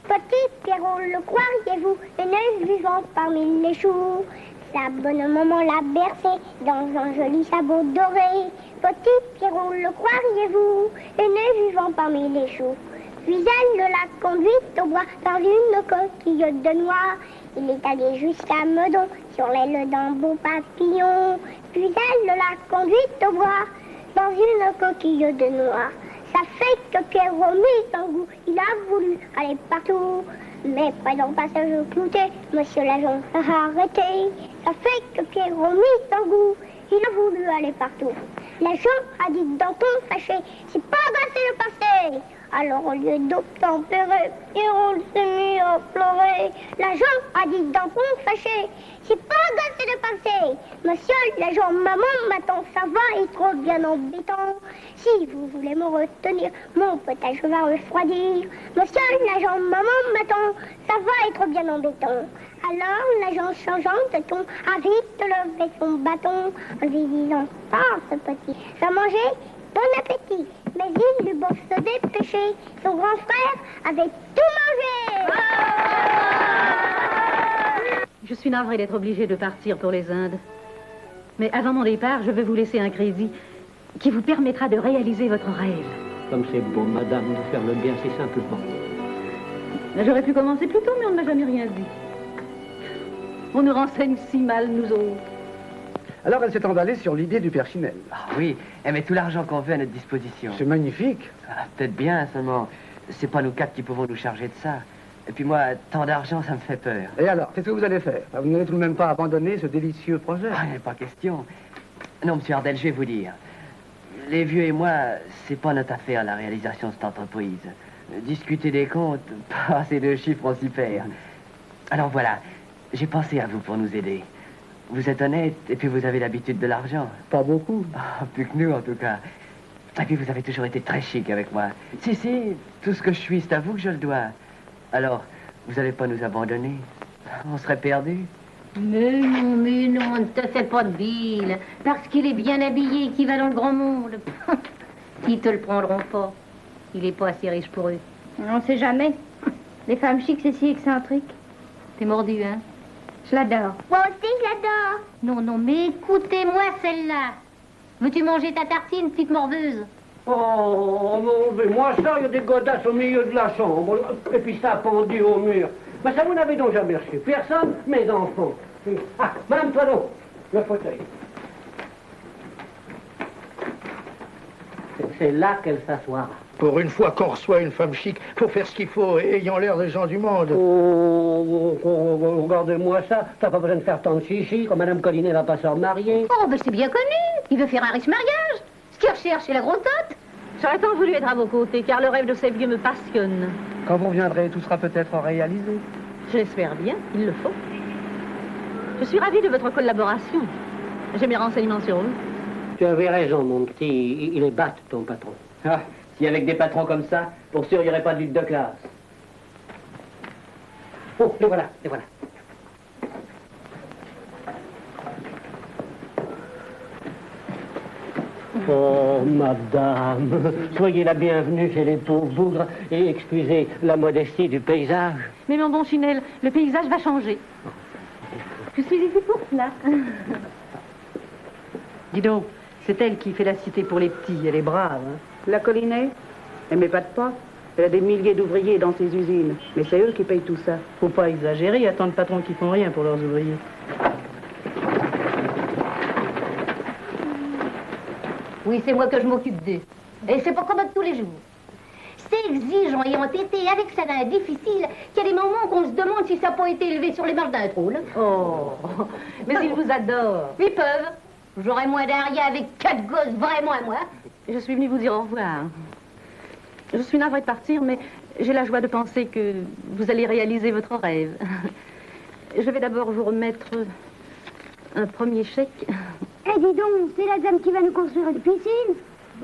Petit Pierrot, le croiriez-vous, une œuf vivant parmi les choux. Sa bonne maman l'a bercé dans un joli sabot doré. Petit Pierrot, le croiriez-vous, une œuf vivant parmi les choux. Puis elle l'a conduite au bois par une coquille de noix. Il est allé jusqu'à Meudon sur l'aile d'un beau papillon. Puis elle l'a conduite au bois dans une coquille de noix. Ça fait que Pierrot mit en goût, il a voulu aller partout. Mais près d'un passage clouté, monsieur l'agent a arrêté. Ça fait que Pierrot mit en goût, il a voulu aller partout. L'agent a dit dans ton fâché, c'est pas assez le passé. Alors au lieu d'obtempérer, Pierrot s'est mis à pleurer. L'agent a dit dans ton fâché, c'est pas assez de passé. Monsieur l'agent, maman m'attend, ça va être trop bien embêtant. Si vous voulez me retenir, mon potage va refroidir. Monsieur l'agent, maman m'attend, ça va être bien embêtant. Alors l'agent changeant de ton a vite levé son bâton en lui disant, passe petit, va manger, bon appétit. Mais il eut beau se dépêcher, son grand frère avait tout mangé. Je suis navrée d'être obligée de partir pour les Indes. Mais avant mon départ, je veux vous laisser un crédit qui vous permettra de réaliser votre rêve. Comme c'est beau, madame, de faire le bien si simplement. J'aurais pu commencer plus tôt, mais on ne m'a jamais rien dit. On nous renseigne si mal, nous autres. Alors elle s'est emballée sur l'idée du père Chinel. Ah oui, elle met tout l'argent qu'on veut à notre disposition. C'est magnifique. Ah, peut-être bien, seulement, c'est pas nous quatre qui pouvons nous charger de ça. Et puis moi, tant d'argent, ça me fait peur. Et alors, qu'est-ce que vous allez faire? Vous n'allez tout de même pas abandonner ce délicieux projet? Ah, il n'est pas question. Non, monsieur Ardel, je vais vous dire. Les vieux et moi, c'est pas notre affaire, la réalisation de cette entreprise. Discuter des comptes, pas assez de chiffres, on s'y perd. Alors voilà, j'ai pensé à vous pour nous aider. Vous êtes honnête, et puis vous avez l'habitude de l'argent. Pas beaucoup. Ah, plus que nous, en tout cas. Et puis vous avez toujours été très chic avec moi. Si, tout ce que je suis, c'est à vous que je le dois. Alors, vous n'allez pas nous abandonner? On serait perdus. Mais non, ne te fais pas de bile. Parce qu'il est bien habillé et qu'il va dans le grand monde. Ils te le prendront pas. Il est pas assez riche pour eux. On sait jamais. Les femmes chics, c'est si excentrique. T'es mordu, hein? Je l'adore. Moi aussi, je l'adore. Non, mais écoutez-moi celle-là. Veux-tu manger ta tartine, petite morveuse? Oh, mais moi ça, il y a des godasses au milieu de la chambre, et puis ça pendu au mur. Mais ça, vous n'avez donc jamais reçu personne, mes enfants. Ah, Madame Toileau, le fauteuil. C'est là qu'elle s'assoira. Pour une fois qu'on reçoit une femme chic, faut faire ce qu'il faut, ayant l'air des gens du monde. Regardez-moi ça, t'as pas besoin de faire tant de chichi, quand Madame Collinet va pas se remarier. Oh, ben c'est bien connu. Il veut faire un riche mariage. Ce qu'il recherche, c'est la grosse-tote. J'aurais tant voulu être à vos côtés, car le rêve de ces vieux me passionne. Quand vous reviendrez, tout sera peut-être réalisé. Je l'espère bien, il le faut. Je suis ravie de votre collaboration. J'ai mes renseignements sur vous. Tu avais raison, mon petit. Il est batte, ton patron. Ah, si avec des patrons comme ça, pour sûr, il n'y aurait pas de lutte de classe. Oh, les voilà, les voilà. Oh, madame, soyez la bienvenue chez les pauvres bougres et excusez la modestie du paysage. Mais mon bon Chinel, le paysage va changer. Je suis ici pour cela. Dis donc, c'est elle qui fait la cité pour les petits, elle est brave. Hein. La Collinet, elle met pas de pas. Elle a des milliers d'ouvriers dans ses usines. Mais c'est eux qui payent tout ça. Faut pas exagérer, il y a tant de patrons qui font rien pour leurs ouvriers. Oui, c'est moi que je m'occupe d'eux. Et c'est pas comme tous les jours. C'est exigeant et entêté, avec ça d'un difficile, qu'il y a des moments qu'on se demande si ça n'a pas été élevé sur les marches d'un trône. Oh, mais ils vous adorent. Ils peuvent. J'aurais moins d'arrière avec 4 gosses vraiment à moi. Je suis venue vous dire au revoir. Je suis navrée de partir, mais j'ai la joie de penser que vous allez réaliser votre rêve. Je vais d'abord vous remettre un premier chèque. Eh, dis donc, c'est la dame qui va nous construire une piscine.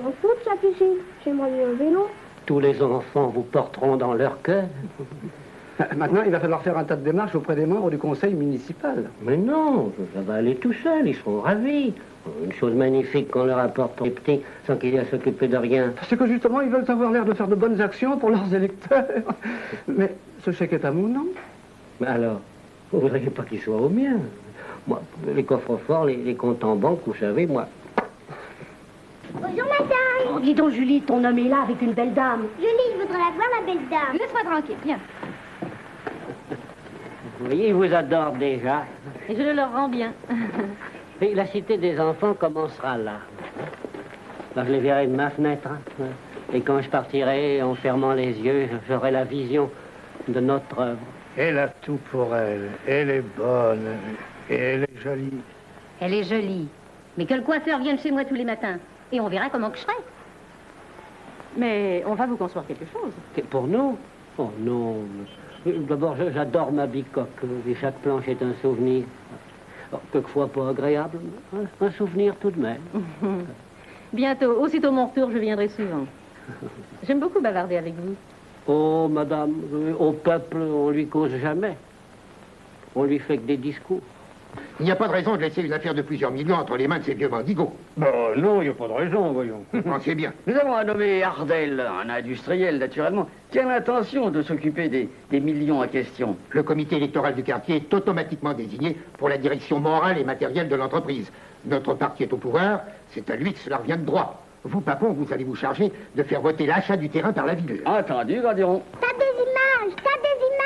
Bon, toute sa piscine. J'aimerais mieux un vélo. Tous les enfants vous porteront dans leur cœur. Maintenant, il va falloir faire un tas de démarches auprès des membres du conseil municipal. Mais non, ça va aller tout seul, ils seront ravis. Une chose magnifique qu'on leur apporte pour les petits, sans qu'il y ait à s'occuper de rien. C'est que justement, ils veulent avoir l'air de faire de bonnes actions pour leurs électeurs. Mais ce chèque est à mon nom. Mais alors, vous ne voudriez pas qu'il soit au mien? Moi, les coffres forts, les comptes en banque, vous savez, moi... Bonjour, madame. Oh, dis donc, Julie, ton homme est là avec une belle dame. Julie, je voudrais la voir, la belle dame. Laisse-moi tranquille, viens. Vous voyez, ils vous adorent déjà. Et je le leur rends bien. Et la cité des enfants commencera là. Là, je les verrai de ma fenêtre. Hein. Et quand je partirai, en fermant les yeux, j'aurai la vision de notre œuvre. Elle a tout pour elle. Elle est bonne. Et elle est jolie. Elle est jolie. Mais que le coiffeur vienne chez moi tous les matins. Et on verra comment que je serai. Mais on va vous construire quelque chose. Pour nous? Oh non. D'abord, j'adore ma bicoque. Et chaque planche est un souvenir. Alors, quelquefois pas agréable, un souvenir tout de même. Bientôt, aussitôt mon retour, je viendrai souvent. J'aime beaucoup bavarder avec vous. Oh, madame, au peuple, on lui cause jamais. On lui fait que des discours. Il n'y a pas de raison de laisser une affaire de plusieurs millions entre les mains de ces vieux mendigos. Bon, non, il n'y a pas de raison, voyons. Pensez bien. Nous avons un nommé Ardel, un industriel, naturellement, qui a l'intention de s'occuper des millions en question. Le comité électoral du quartier est automatiquement désigné pour la direction morale et matérielle de l'entreprise. Notre parti est au pouvoir, c'est à lui que cela revient de droit. Vous, Papon, vous allez vous charger de faire voter l'achat du terrain par la ville. Entendu, Grandiron. T'as des images, t'as des images.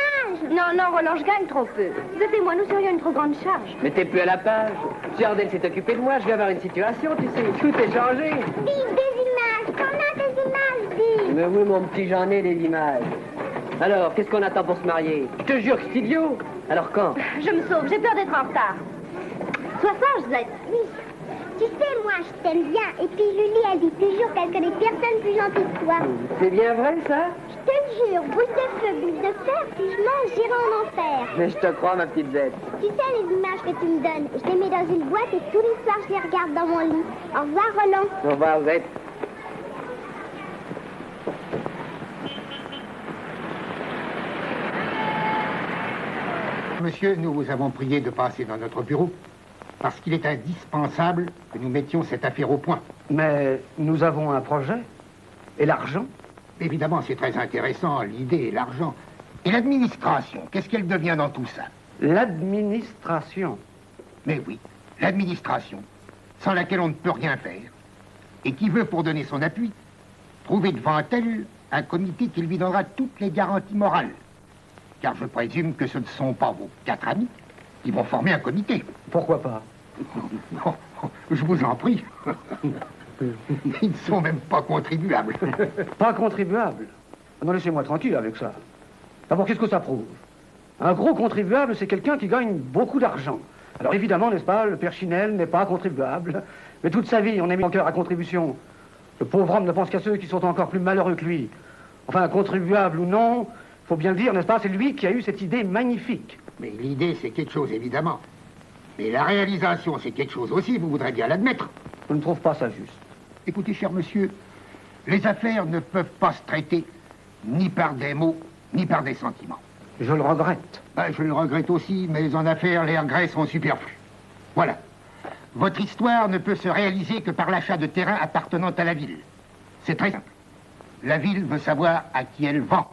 Non, non, Roland, je gagne trop peu. Vous et moi, nous serions une trop grande charge. Mais t'es plus à la page. Jardel s'est occupé de moi, je vais avoir une situation, tu sais. Tout est changé. Dis des images, t'en as des images, dis. Mais oui, mon petit, j'en ai des images. Alors, qu'est-ce qu'on attend pour se marier? Je te jure que c'est idiot. Alors quand? Je me sauve, j'ai peur d'être en retard. Sois sage, Zette. Oui. Tu sais, moi, je t'aime bien. Et puis, Julie, elle dit toujours qu'elle connaît personne plus gentil que toi. C'est bien vrai, ça? Je te le jure, boule de feu, boule de fer, si je mange, j'irai en enfer. Mais je te crois, ma petite Zette. Tu sais, les images que tu me donnes, je les mets dans une boîte et tous les soirs, je les regarde dans mon lit. Au revoir, Roland. Au revoir, Zette. Monsieur, nous vous avons prié de passer dans notre bureau parce qu'il est indispensable que nous mettions cette affaire au point. Mais nous avons un projet. Et l'argent? Évidemment, c'est très intéressant, l'idée et l'argent. Et l'administration, qu'est-ce qu'elle devient dans tout ça? L'administration? Mais oui, l'administration, sans laquelle on ne peut rien faire. Et qui veut, pour donner son appui, trouver devant elle un comité qui lui donnera toutes les garanties morales. Car je présume que ce ne sont pas vos 4 amis qui vont former un comité. Pourquoi pas? Je vous en prie. Ils ne sont même pas contribuables. Pas contribuables? Non, laissez-moi tranquille avec ça. D'abord, qu'est-ce que ça prouve? Un gros contribuable, c'est quelqu'un qui gagne beaucoup d'argent. Alors évidemment, n'est-ce pas, le père Chinel n'est pas contribuable. Mais toute sa vie, on a mis en cœur à contribution. Le pauvre homme ne pense qu'à ceux qui sont encore plus malheureux que lui. Enfin, contribuable ou non, faut bien le dire, n'est-ce pas, c'est lui qui a eu cette idée magnifique. Mais l'idée, c'est quelque chose, évidemment. Mais la réalisation, c'est quelque chose aussi, vous voudrez bien l'admettre. Je ne trouve pas ça juste. Écoutez, cher monsieur, les affaires ne peuvent pas se traiter ni par des mots, ni par des sentiments. Je le regrette. Je le regrette aussi, mais en affaires, les regrets sont superflus. Voilà. Votre histoire ne peut se réaliser que par l'achat de terrain appartenant à la ville. C'est très simple. La ville veut savoir à qui elle vend.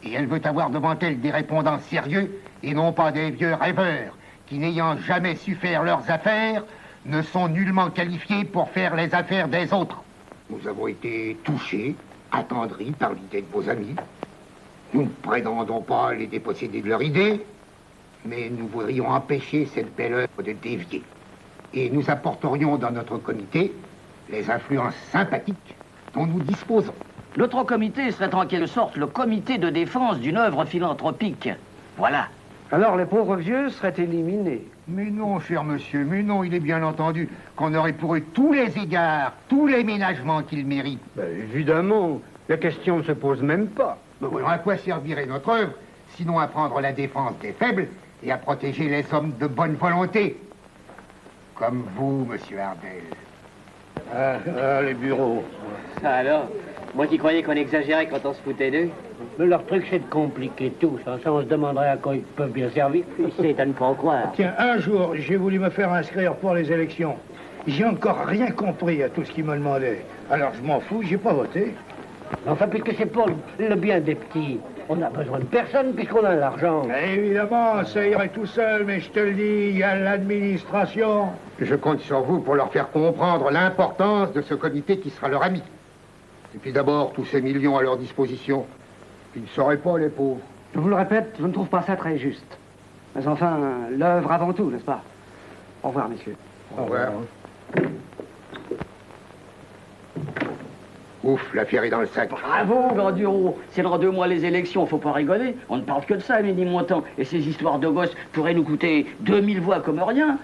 Et elle veut avoir devant elle des répondants sérieux et non pas des vieux rêveurs qui, n'ayant jamais su faire leurs affaires, ne sont nullement qualifiés pour faire les affaires des autres. Nous avons été touchés, attendris par l'idée de vos amis. Nous ne prétendons pas les déposséder de leur idée, mais nous voudrions empêcher cette belle œuvre de dévier. Et nous apporterions dans notre comité les influences sympathiques dont nous disposons. Notre comité serait en quelque sorte le comité de défense d'une œuvre philanthropique. Voilà. Alors les pauvres vieux seraient éliminés. Mais non, cher monsieur, mais non, il est bien entendu qu'on aurait pour eux tous les égards, tous les ménagements qu'ils méritent. Ben, évidemment. La question ne se pose même pas. Mais voyons, à quoi servirait notre œuvre, sinon à prendre la défense des faibles et à protéger les hommes de bonne volonté? Comme vous, monsieur Ardel. Les bureaux. Ça alors? Moi qui croyais qu'on exagérait quand on se foutait d'eux. Mais leur truc, c'est de compliquer tout, ça. Ça, on se demanderait à quoi ils peuvent bien servir. C'est à ne pas en croire. Tiens, un jour, j'ai voulu me faire inscrire pour les élections. J'ai encore rien compris à tout ce qu'ils me demandaient. Alors je m'en fous, j'ai pas voté. Enfin, puisque c'est pour le bien des petits, on n'a besoin de personne puisqu'on a l'argent. Évidemment, ça irait tout seul, mais je te le dis, il y a l'administration. Je compte sur vous pour leur faire comprendre l'importance de ce comité qui sera leur ami. Et puis d'abord, tous ces millions à leur disposition. Ils ne sauraient pas, les pauvres. Je vous le répète, je ne trouve pas ça très juste. Mais enfin, l'œuvre avant tout, n'est-ce pas? Au revoir, messieurs. Au revoir. Ouf, l'affaire est dans le sac. Bravo, Ganduro. C'est dans 2 mois les élections, faut pas rigoler. On ne parle que de ça, Mini Montant. Et ces histoires de gosses pourraient nous coûter 2000 voix comme rien.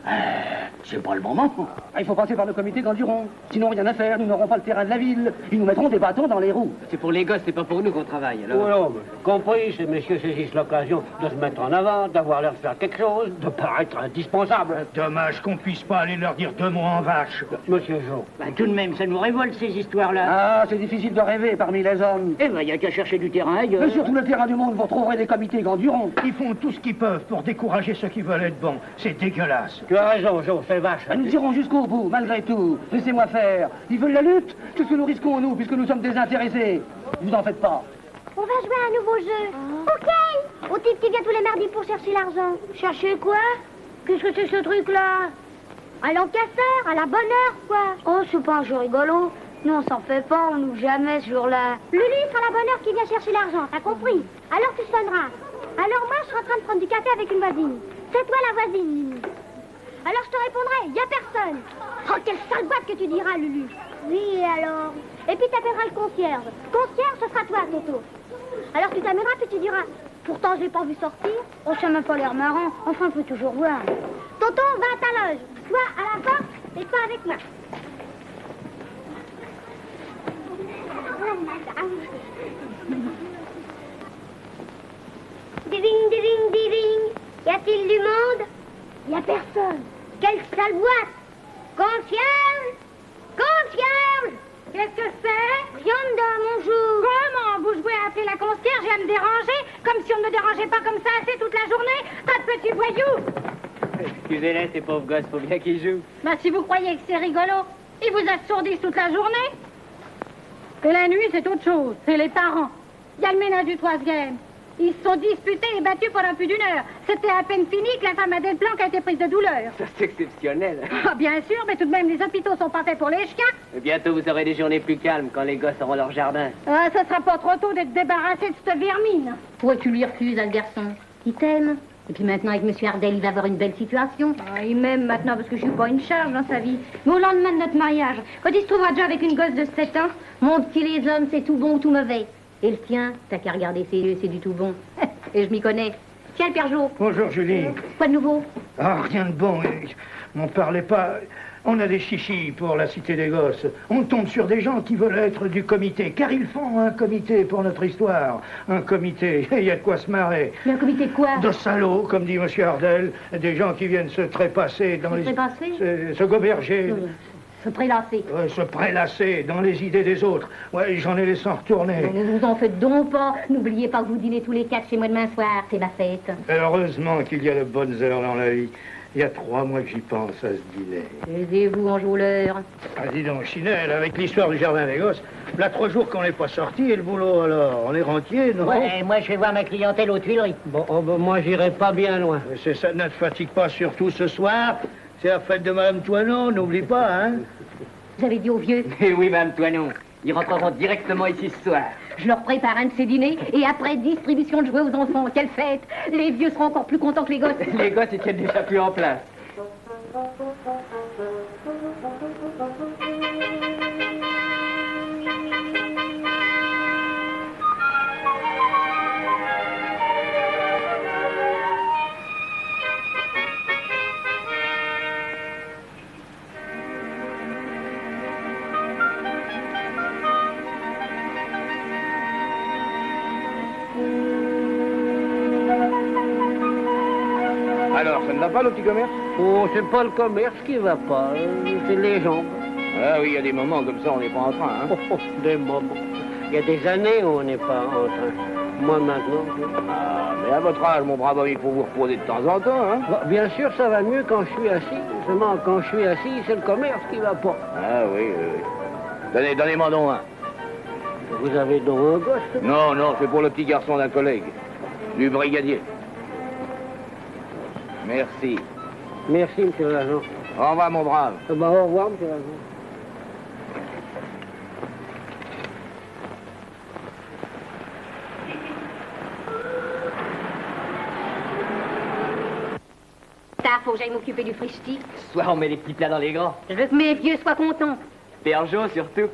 C'est pas le moment. Il faut passer par le comité Ganduron. Sinon, rien à faire, nous n'aurons pas le terrain de la ville. Ils nous mettront des bâtons dans les roues. C'est pour les gosses, c'est pas pour nous qu'on travaille, alors. Oh non, mais compris, ces messieurs saisissent l'occasion de se mettre en avant, d'avoir l'air de faire quelque chose, de paraître indispensable. Dommage qu'on puisse pas aller leur dire 2 mots en vache. Monsieur Jo. Tout de même, ça nous révolte, ces histoires-là. Ah, c'est difficile de rêver parmi les hommes. Eh ben, il y a qu'à chercher du terrain ailleurs. Mais sur tout le terrain du monde, vous trouverez des comités Ganduron. Ils font tout ce qu'ils peuvent pour décourager ceux qui veulent être bons. C'est dégueulasse. Tu as raison, Jo, c'est vache. Nous irons jusqu'au bout, malgré tout. Laissez-moi faire. Ils veulent la lutte. Qu'est-ce que nous risquons, nous, puisque nous sommes désintéressés? Vous en faites pas. On va jouer à un nouveau jeu. Ok. Au type qui vient tous les mardis pour chercher l'argent. Chercher quoi? Qu'est-ce que c'est ce truc-là? À l'encaisseur, à la bonne heure, quoi. Oh, c'est pas un jeu rigolo. Nous, on s'en fait pas, on n'ouvre jamais ce jour-là. Lulu sera la bonne heure qui vient chercher l'argent, t'as compris? Alors tu sonneras. Alors moi, je suis en train de prendre du café avec une voisine. C'est toi la voisine, Lulu. Alors je te répondrai, y a personne. Oh, quelle sale boîte que tu diras, Lulu. Oui, et alors? Et puis t'appelleras le concierge. Concierge, ce sera toi, Toto. Alors tu t'amèneras, puis tu diras, pourtant je l'ai pas vu sortir. Oh, ça m'a pas l'air marrant. Enfin, on peut toujours voir. Toto, va à ta loge. Toi à la porte et toi avec moi. Ding, ding, ding. Y a-t-il du monde? Y a personne. Quelle sale boîte. Concierge? Concierge? Qu'est-ce que c'est? Viande, bonjour. Comment vous jouez à appeler la concierge et à me déranger, comme si on ne me dérangeait pas comme ça assez toute la journée? Pas de petits voyous. Excusez-les, ces pauvres gosses, faut bien qu'ils jouent. Bah, si vous croyez que c'est rigolo, ils vous assourdissent toute la journée. Et la nuit, c'est autre chose. C'est les parents. Il y a le ménage du 3e. Ils se sont disputés et battus pendant plus d'1 heure. C'était à peine fini que la femme à Delplanque a été prise de douleur. Ça, c'est exceptionnel. Ah, bien sûr, mais tout de même, les hôpitaux sont pas faits pour les chiens. Et bientôt, vous aurez des journées plus calmes quand les gosses auront leur jardin. Ah, ça sera pas trop tôt d'être débarrassé de cette vermine. Pourquoi tu lui refuses à ce garçon? Il t'aime. Et puis maintenant, avec Monsieur Ardel, il va avoir une belle situation. Ah, il m'aime maintenant parce que je suis pas une charge dans sa vie. Mais au lendemain de notre mariage, quand il se trouvera déjà avec une gosse de 7 ans... Mon petit, les hommes, c'est tout bon ou tout mauvais. Et le tien, t'as qu'à regarder ses yeux, c'est du tout bon. Et je m'y connais. Tiens, le Père Jo. Bonjour, Julie. Quoi de nouveau? Ah, rien de bon. M'en parlez pas. On a des chichis pour la cité des gosses. On tombe sur des gens qui veulent être du comité, car ils font un comité pour notre histoire. Un comité, il y a de quoi se marrer. Mais un comité de quoi? De salauds, comme dit Monsieur Ardel. Des gens qui viennent se trépasser dans les... Trépasser? Se goberger. Se prélasser. Ouais, se prélasser dans les idées des autres. Ouais, j'en ai laissé en retourner. Ne vous en faites donc pas. N'oubliez pas que vous dînez tous les 4 chez moi demain soir. C'est ma fête. Heureusement qu'il y a de bonnes heures dans la vie. Il y a 3 mois que j'y pense à ce dîner. Aidez-vous, enjôleur. Ah, dis donc, Chinelle, avec l'histoire du jardin des gosses, là 3 jours qu'on n'est pas sorti, et le boulot alors? On est rentier, non? Ouais, moi je vais voir ma clientèle aux Tuileries. Bon, moi j'irai pas bien loin. C'est ça, ne te fatigue pas, surtout ce soir. C'est la fête de Madame Toinon, n'oublie pas, hein? Vous avez dit aux vieux? Eh oui, Madame Toinon. Ils rentreront directement ici ce soir. Je leur prépare un de ces dîners et après distribution de jouets aux enfants. Quelle fête! Les vieux seront encore plus contents que les gosses. Les gosses, ils tiennent déjà plus en place. Alors, ça ne va pas, le petit commerce? Oh, c'est pas le commerce qui va pas, c'est les gens. Ah oui, il y a des moments comme ça, on n'est pas en train, hein? Oh, des moments. Il y a des années où on n'est pas en train. Moi, maintenant... Ah, mais à votre âge, mon brave homme, il faut vous reposer de temps en temps, hein? Bon, bien sûr, ça va mieux quand je suis assis. Seulement, quand je suis assis, c'est le commerce qui va pas. Ah oui, oui. Donnez-moi donc un. Vous avez donc un gosse? Non, non, c'est pour le petit garçon d'un collègue. Du brigadier. Merci. Merci, monsieur l'agent. Au revoir, mon brave. Au revoir, monsieur l'agent. Faut que j'aille m'occuper du frichti. Soit on met les petits plats dans les grands. Je veux que mes vieux soient contents. Bergeau, surtout.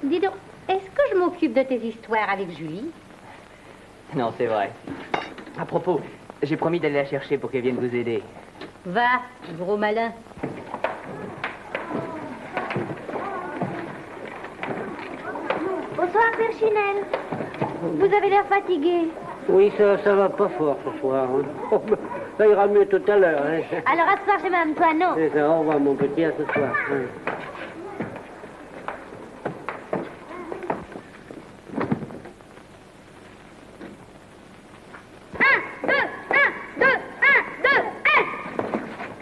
Dis donc, est-ce que je m'occupe de tes histoires avec Julie? Non, c'est vrai. À propos, j'ai promis d'aller la chercher pour qu'elle vienne vous aider. Va, gros malin. Bonsoir, Père Chinel. Vous avez l'air fatigué. Oui, ça va pas fort ce soir. Hein. Ça ira mieux tout à l'heure. Hein. Alors, à ce soir chez Mme Toineau. C'est ça, au revoir, mon petit, à ce soir. Hein.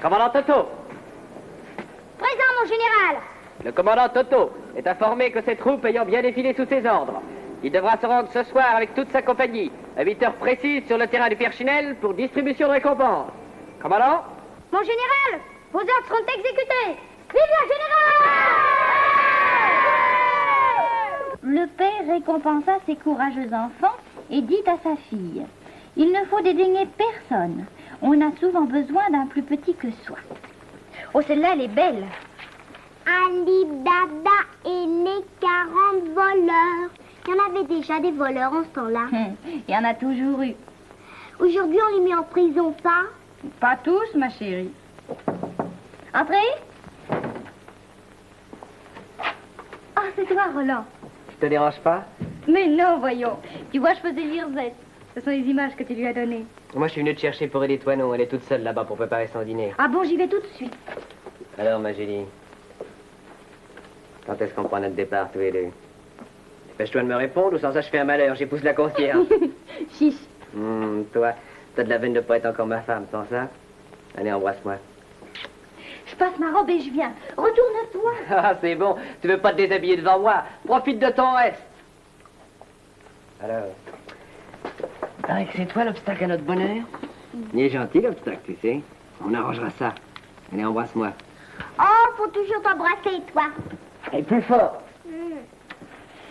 Commandant Toto. Présent, mon général. Le commandant Toto est informé que ses troupes ayant bien défilé sous ses ordres, il devra se rendre ce soir avec toute sa compagnie, à 8 heures précises sur le terrain du Père-Chinel pour distribution de récompenses. Commandant? Mon général, vos ordres seront exécutés. Vive le général! Le père récompensa ses courageux enfants et dit à sa fille, « Il ne faut dédaigner personne. On a souvent besoin d'un plus petit que soi. » Oh, celle-là, elle est belle. Ali Dada et les 40 voleurs. Il y en avait déjà des voleurs en ce temps-là. Il y en a toujours eu. Aujourd'hui, on les met en prison, pas? Pas tous, ma chérie. Entrez. Ah, c'est toi, Roland. Ça te dérange pas? Mais non, voyons. Tu vois, je faisais lire Z. Ce sont les images que tu lui as données. Moi, je suis venu te chercher pour aider Toineau. Elle est toute seule là-bas pour préparer son dîner. Ah bon, j'y vais tout de suite. Alors, ma Julie, quand est-ce qu'on prend notre départ, tous les deux? Dépêche-toi de me répondre, ou sans ça, je fais un malheur. J'épouse la concierge. Chiche. Toi, t'as de la veine de pas être encore ma femme, sans ça? Allez, embrasse-moi. Je passe ma robe et je viens. Retourne-toi. Ah, c'est bon. Tu veux pas te déshabiller devant moi? Profite de ton reste. Alors, paraît que c'est toi l'obstacle à notre bonheur? Il est gentil, l'obstacle, tu sais. On arrangera ça. Allez, embrasse-moi. Oh, faut toujours t'embrasser, toi. Et plus fort.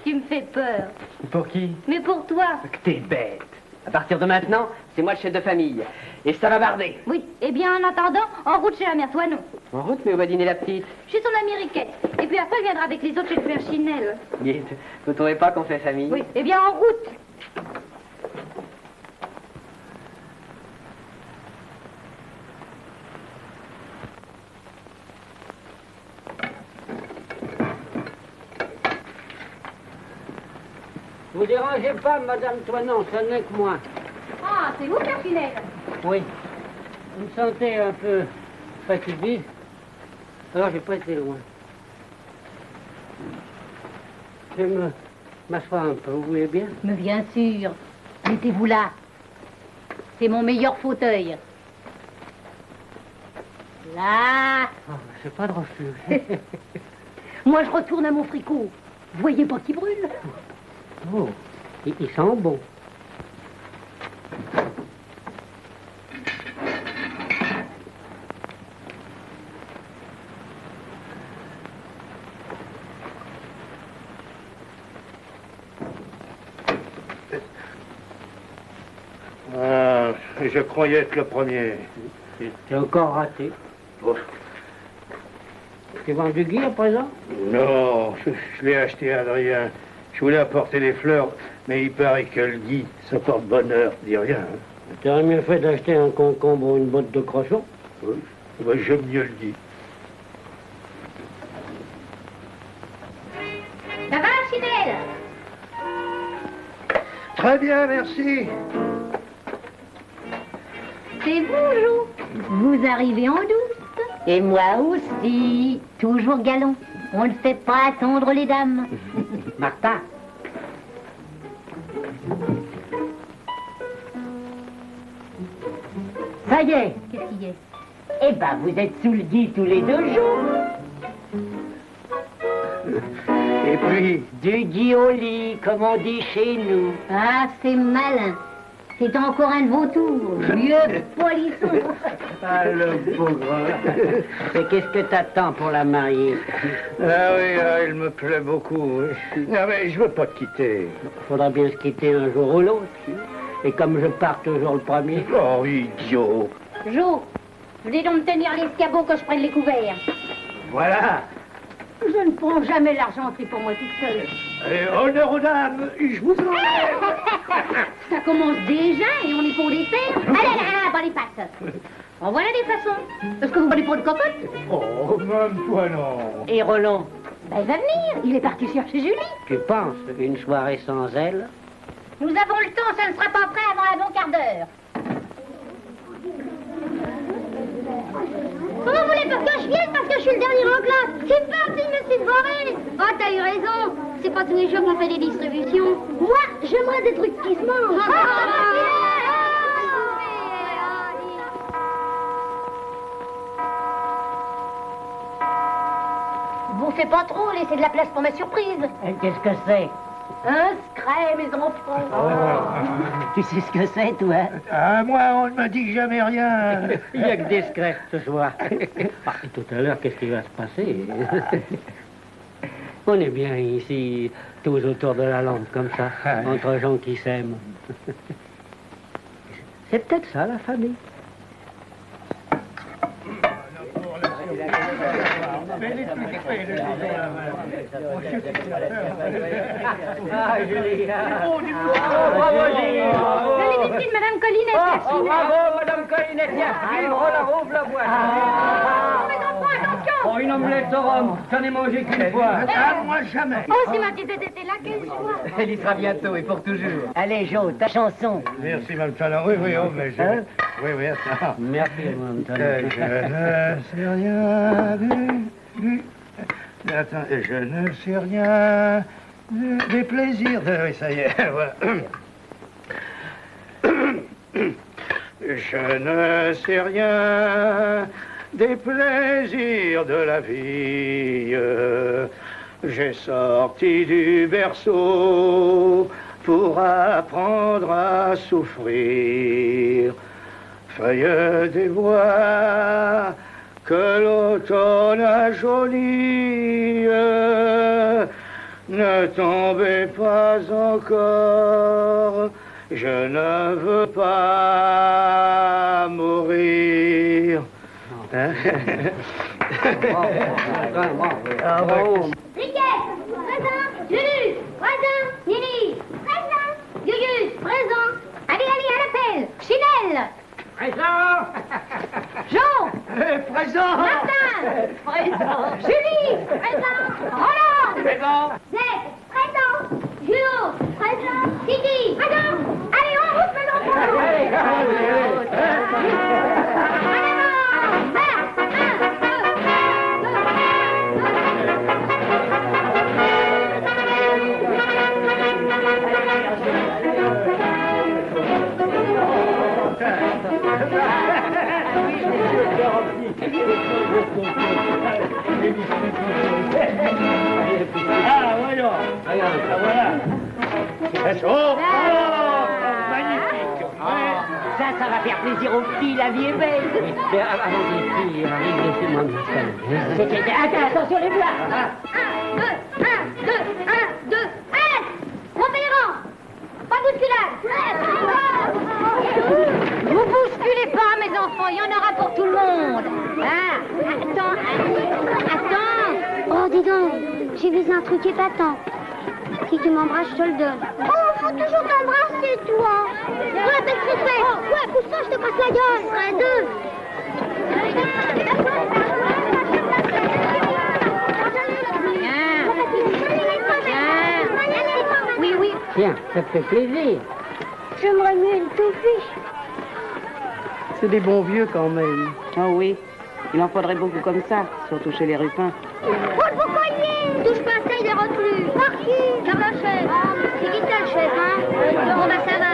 Tu me fais peur. Pour qui? Mais pour toi. Que t'es bête. À partir de maintenant, c'est moi le chef de famille. Et ça va barder. Oui, eh bien, en attendant, en route chez la mère Toineau. En route, mais où va dîner la petite? Chez son américaine. Et puis après, elle viendra avec les autres chez le père Chinel. Guide, vous trouvez pas qu'on fait famille? Oui, eh bien, en route. Vous dérangez pas, Madame Toinon, ça n'est que moi. Ah, c'est vous, Père Chinel? Oui. Vous me sentez un peu fatigué. Alors, j'ai pas été loin. Je vais m'asseoir un peu, vous voulez bien? Mais bien sûr. Mettez-vous là. C'est mon meilleur fauteuil. Là. Oh, c'est pas de refus. Moi, je retourne à mon fricot. Vous voyez pas qu'il brûle? Oh, il sent bon. Ah, je croyais être le premier. T'es encore raté. Oh. Tu vends du gui à présent? Non, je l'ai acheté à Adrien. Je voulais apporter des fleurs, mais il paraît que le gui, ça porte bonheur, dis rien. Hein. T'aurais mieux fait d'acheter un concombre ou une botte de crochon. Oui, ouais, j'aime mieux le gui. Ça va, Chinel? Très bien, merci. C'est vous, Jou? Vous arrivez en douce. Et moi aussi. Toujours galant. On ne fait pas attendre les dames. Martha. Ça y est. Qu'est-ce qu'il y a? Eh ben, vous êtes sous le lit tous les 2 jours. Et puis... Du lit au lit, comme on dit chez nous. Ah, c'est malin. C'est encore un de vos tours. Vieux polisson. Ah, le pauvre. Et qu'est-ce que t'attends pour la marier? Ah oui, elle me plaît beaucoup. Ah, mais je veux pas te quitter. Faudra bien se quitter un jour ou l'autre. Et comme je pars toujours le premier... Oh, idiot. Jo, venez donc me tenir l'escabeau que je prenne les couverts. Voilà. Je ne prends jamais l'argenterie pour moi toute seule. Honneur aux dames, je vous enlève. Ça commence déjà et on est pour les terres. Allez, là, pas les pattes. En voilà des façons. Est-ce que vous voulez pas de cocotte? Oh, même toi non. Et Roland? Ben, il va venir. Il est parti chercher Julie. Tu penses, une soirée sans elle? Nous avons le temps, ça ne sera pas prêt avant un bon quart d'heure. Comment vous voulez pas que je vienne parce que je suis le dernier en classe? C'est parti, monsieur Forêt. Oh, t'as eu raison. C'est pas tous les jours qu'on fait des distributions. Moi, j'aimerais des trucs qui se mangent. Bouffez pas trop, laissez de la place pour ma surprise. Qu'est-ce que c'est? Un secret, mes enfants. Tu sais ce que c'est, toi? Ah, moi, on ne m'a dit jamais rien. Il n'y a que des secrets ce soir. Ah, et tout à l'heure, qu'est-ce qui va se passer? On est bien ici, tous autour de la lampe, comme ça, entre gens qui s'aiment. C'est peut-être ça, la famille. Ah, Julie. Les biscuits de Madame Collinette, merci. Bravo, Madame Collinette. Roland, ouvre la boîte. Mes enfants, attention. Oh, une omelette au rhum. J'en ai mangé qu'une fois. Ah, moi, jamais. Oh, si ma petite était là, quelle joie. Elle y sera bientôt et pour toujours. Allez, Jo, ta chanson. Merci, Mme Talon. Oui, oui, oh, mais je... Oui, oui, attends. Merci, Mme Je ne sais rien du... Attends, je ne sais rien des plaisirs de... Oui, ça y est, voilà. Je ne sais rien des plaisirs de la vie. J'ai sorti du berceau pour apprendre à souffrir. Feuilles des bois que l'automne a jolies, ne tombez pas encore, je ne veux pas mourir. Hein? Riquet, présent. Julius, présent. Nini, présent. Yuyus, présent. Allez, allez, à l'appel. Chinelle. Présent. Jean. Présent. Martin. Présent. Julie. Présent. Roland. Présent. Zek. Présent. Jules. Présent. Titi. Présent. Allez, on route, mes enfants. Ah, voyons. Ah, voilà. Oh, magnifique. Ça va faire plaisir aux filles, la vie est belle. Mais avant que les filles arrivent, laissez-moi m'installer. Attention les blancs. 1, 2, 1, 2, arrête. Montez les rangs. Pas de bousculade. Vous bousculez pas, mes enfants, il y en aura pour tout le monde. Ah, attends. Oh, dis donc, j'ai vu un truc épatant. Si tu m'embrasses, je te le donne. Oh, faut toujours t'embrasser, toi. Ouais, qu'est-ce que tu fais? Ouais, pousse ça, je te casse la gueule. 1, 2. Oui, oui. Tiens, ça te fait plaisir. J'aimerais mieux une touffiche. C'est des bons vieux quand même. Ah oui, il en faudrait beaucoup comme ça, surtout chez les Rupins. Paul Boucoyer! Touche pas à ça, il est reclus. Par qui? Par la chef. C'est qui ça, le chef, hein? Bon, bah, ça va.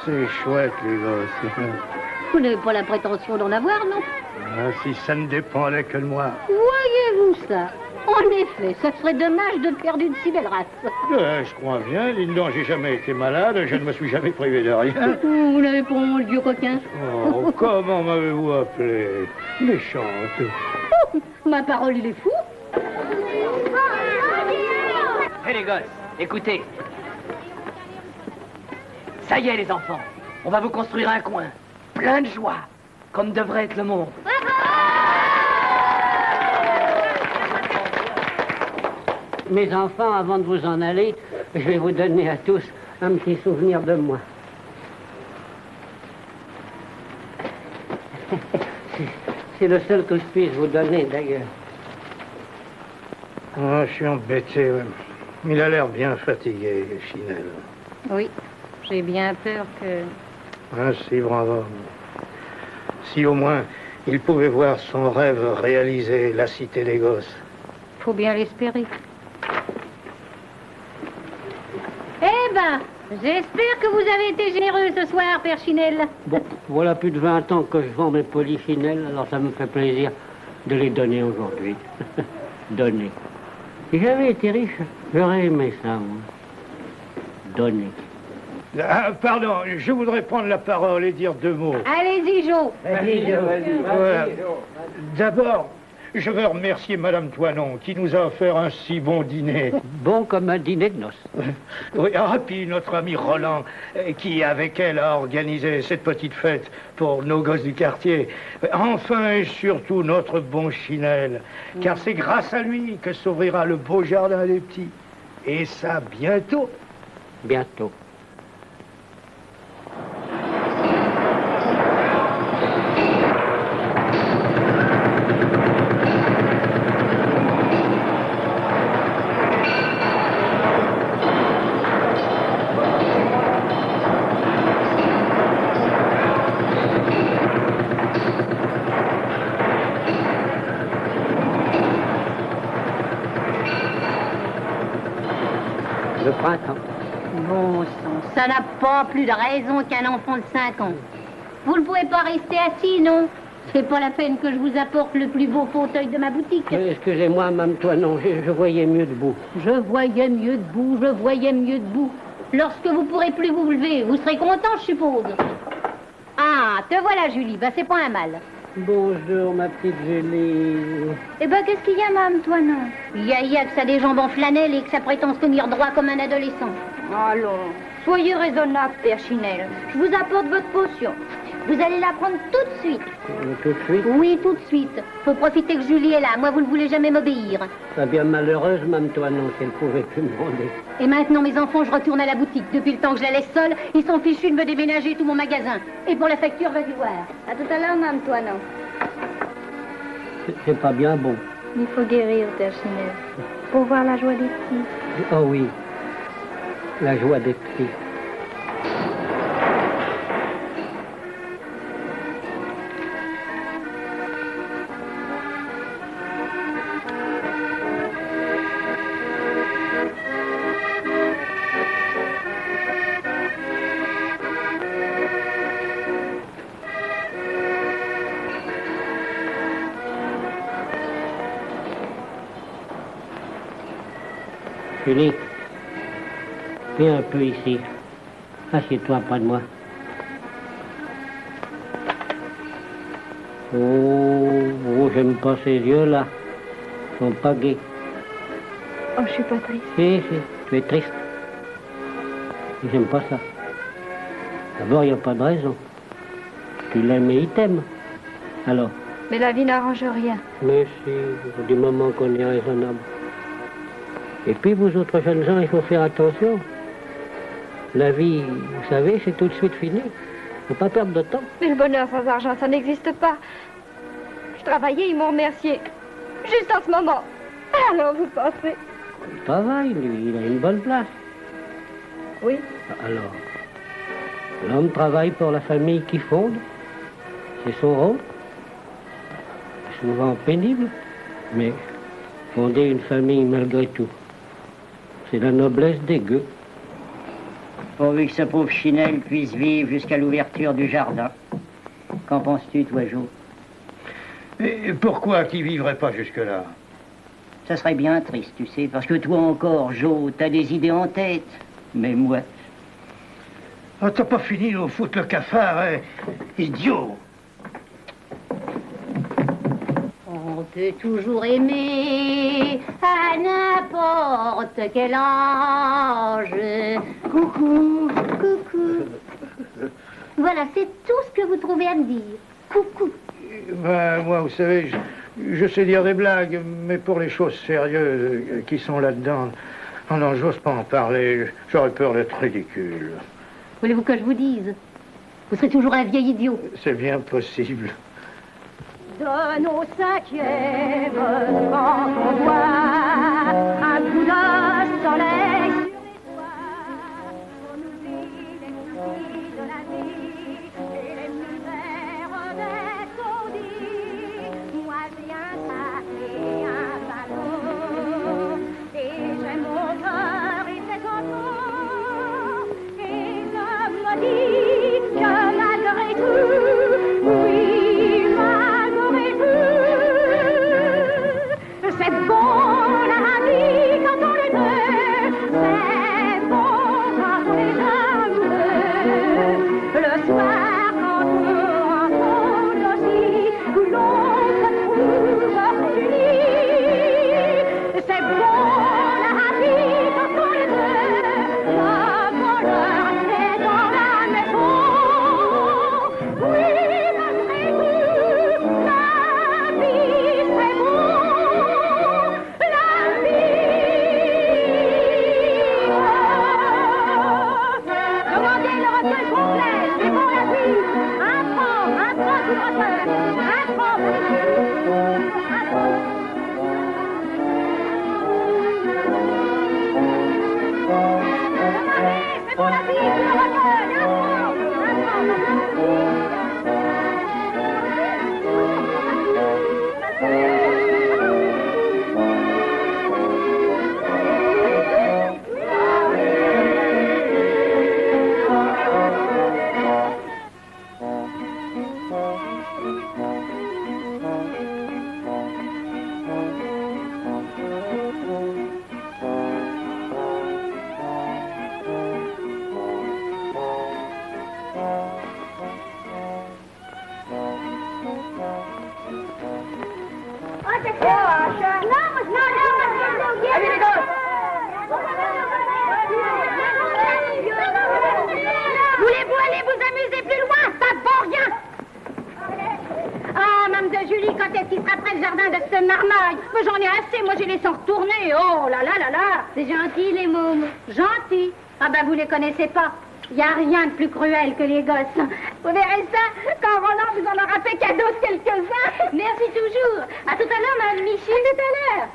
C'est chouette, les gosses. Vous n'avez pas la prétention d'en avoir, non? Ah, si ça ne dépendait que de moi. Voyez-vous ça? En effet, ça serait dommage de perdre une si belle race. Je crois bien, Lindon, j'ai jamais été malade, je ne me suis jamais privé de rien. Vous n'avez pas honte, vieux coquin? Oh, comment m'avez-vous appelé? Méchante. Ma parole, il est fou. Hé les gosses, écoutez. Ça y est les enfants, on va vous construire un coin, plein de joie, comme devrait être le monde. Mes enfants, avant de vous en aller, je vais vous donner à tous un petit souvenir de moi. C'est le seul que je puisse vous donner, d'ailleurs. Oh, je suis embêté, ouais. Il a l'air bien fatigué, Chinelle. Oui, j'ai bien peur que... Ah, si, bravo. Si au moins il pouvait voir son rêve réalisé, la cité des gosses. Faut bien l'espérer. Eh ben, j'espère que vous avez été généreux ce soir, Père Chinelle. Bon, voilà plus de 20 ans que je vends mes polychinelles, alors ça me fait plaisir de les donner aujourd'hui. Donner. Si j'avais été riche, j'aurais aimé ça, moi. Donner. Ah, pardon, je voudrais prendre la parole et dire 2 mots. Allez-y, Jo. Voilà. D'abord, je veux remercier Madame Toinon qui nous a offert un si bon dîner. Bon comme un dîner de noces. Oui, ah, puis notre ami Roland, qui avec elle a organisé cette petite fête pour nos gosses du quartier. Enfin et surtout notre bon Chinelle, car c'est grâce à lui que s'ouvrira le beau jardin des petits. Et ça bientôt. Bientôt. Le printemps. Bon sang, ça n'a pas plus de raison qu'un enfant de 5 ans. Vous ne pouvez pas rester assis, non? C'est pas la peine que je vous apporte le plus beau fauteuil de ma boutique. Excusez-moi, Mme Toinon, je voyais mieux debout. Je voyais mieux debout, je voyais mieux debout. Lorsque vous pourrez plus vous lever, vous serez content, je suppose. Ah, te voilà, Julie. Ben, c'est pas un mal. Bonjour, ma petite Julie. Eh ben, qu'est-ce qu'il y a, Mme Toinon? Il y a que ça des jambes en flanelle et que ça prétend se tenir droit comme un adolescent. Allons, soyez raisonnable, Père Chinelle. Je vous apporte votre potion. Vous allez la prendre tout de suite. Tout de suite? Oui, tout de suite. Faut profiter que Julie est là. Moi, vous ne voulez jamais m'obéir. Pas bien malheureuse, Mme Toinon, si elle pouvait plus me demander. Et maintenant, mes enfants, je retourne à la boutique. Depuis le temps que je la laisse seule, ils sont fichus de me déménager tout mon magasin. Et pour la facture, vas-y voir. À tout à l'heure, Mme Toinon. C'est pas bien bon. Il faut guérir, Père Chinelle, pour voir la joie des petits. Oh oui, la joie des petits. Julie, viens un peu ici. Assieds-toi près de moi. Oh, j'aime pas ces yeux-là. Ils sont pas gais. Oh, je suis pas triste. Si, tu es triste. Et j'aime pas ça. D'abord, il n'y a pas de raison. Tu l'aimes et il t'aime. Alors? Mais la vie n'arrange rien. Mais si, du moment qu'on est raisonnable. Et puis, vous autres jeunes gens, il faut faire attention. La vie, vous savez, c'est tout de suite fini. Il ne faut pas perdre de temps. Mais le bonheur sans argent, ça n'existe pas. Je travaillais, ils m'ont remercié. Juste en ce moment. Alors, vous pensez? Il travaille, lui, il a une bonne place. Oui. Alors, l'homme travaille pour la famille qu'il fonde. C'est son rôle. Souvent pénible, mais fonder une famille malgré tout. C'est la noblesse des gueux. Pourvu que ce pauvre Chinel puisse vivre jusqu'à l'ouverture du jardin. Qu'en penses-tu, toi, Jo? Et pourquoi qu'il vivrait pas jusque-là? Ça serait bien triste, tu sais, parce que toi encore, Jo, t'as des idées en tête. Mais moi... Oh, t'as pas fini de foutre le cafard, hein? Idiot! On peut toujours aimer à n'importe quel âge. Coucou, coucou. Voilà, c'est tout ce que vous trouvez à me dire. Coucou. Ben, moi, vous savez, je sais dire des blagues, mais pour les choses sérieuses qui sont là-dedans, oh non, j'ose pas en parler. J'aurais peur d'être ridicule. Voulez-vous que je vous dise? Vous serez toujours un vieil idiot. C'est bien possible. De nos cinquièmes, quand on voit un coup de soleil sur les toits, on oublie les soucis de la vie et les misères des taudis. Moi, j'ai un sac et un ballon, et j'ai mon cœur et ses enfants, et je me dis que malgré tout, oui, c'est bon la vie quand on est deux, c'est bon quand on est amoureux. Le soir quand on rencontre aussi, où l'on se trouve unis. C'est bon la vie quand on est deux, le bonheur est dans la maison. Oui, malgré tout, la vie c'est bon. Voulez-vous aller vous amuser plus loin? Ça ne vaut rien. Ah, Mme de Julie, quand est-ce qu'il sera près le jardin de ce marmaille? Mais j'en ai assez, moi j'ai les sens retourner. Oh là là là là. C'est gentil, les mômes. Gentil? Ah ben vous les connaissez pas. Il n'y a rien de plus cruel que les gosses. Vous verrez ça quand Roland vous en aura fait cadeau quelques-uns. Merci toujours. À tout à l'heure, Mme Michi. À tout à l'heure.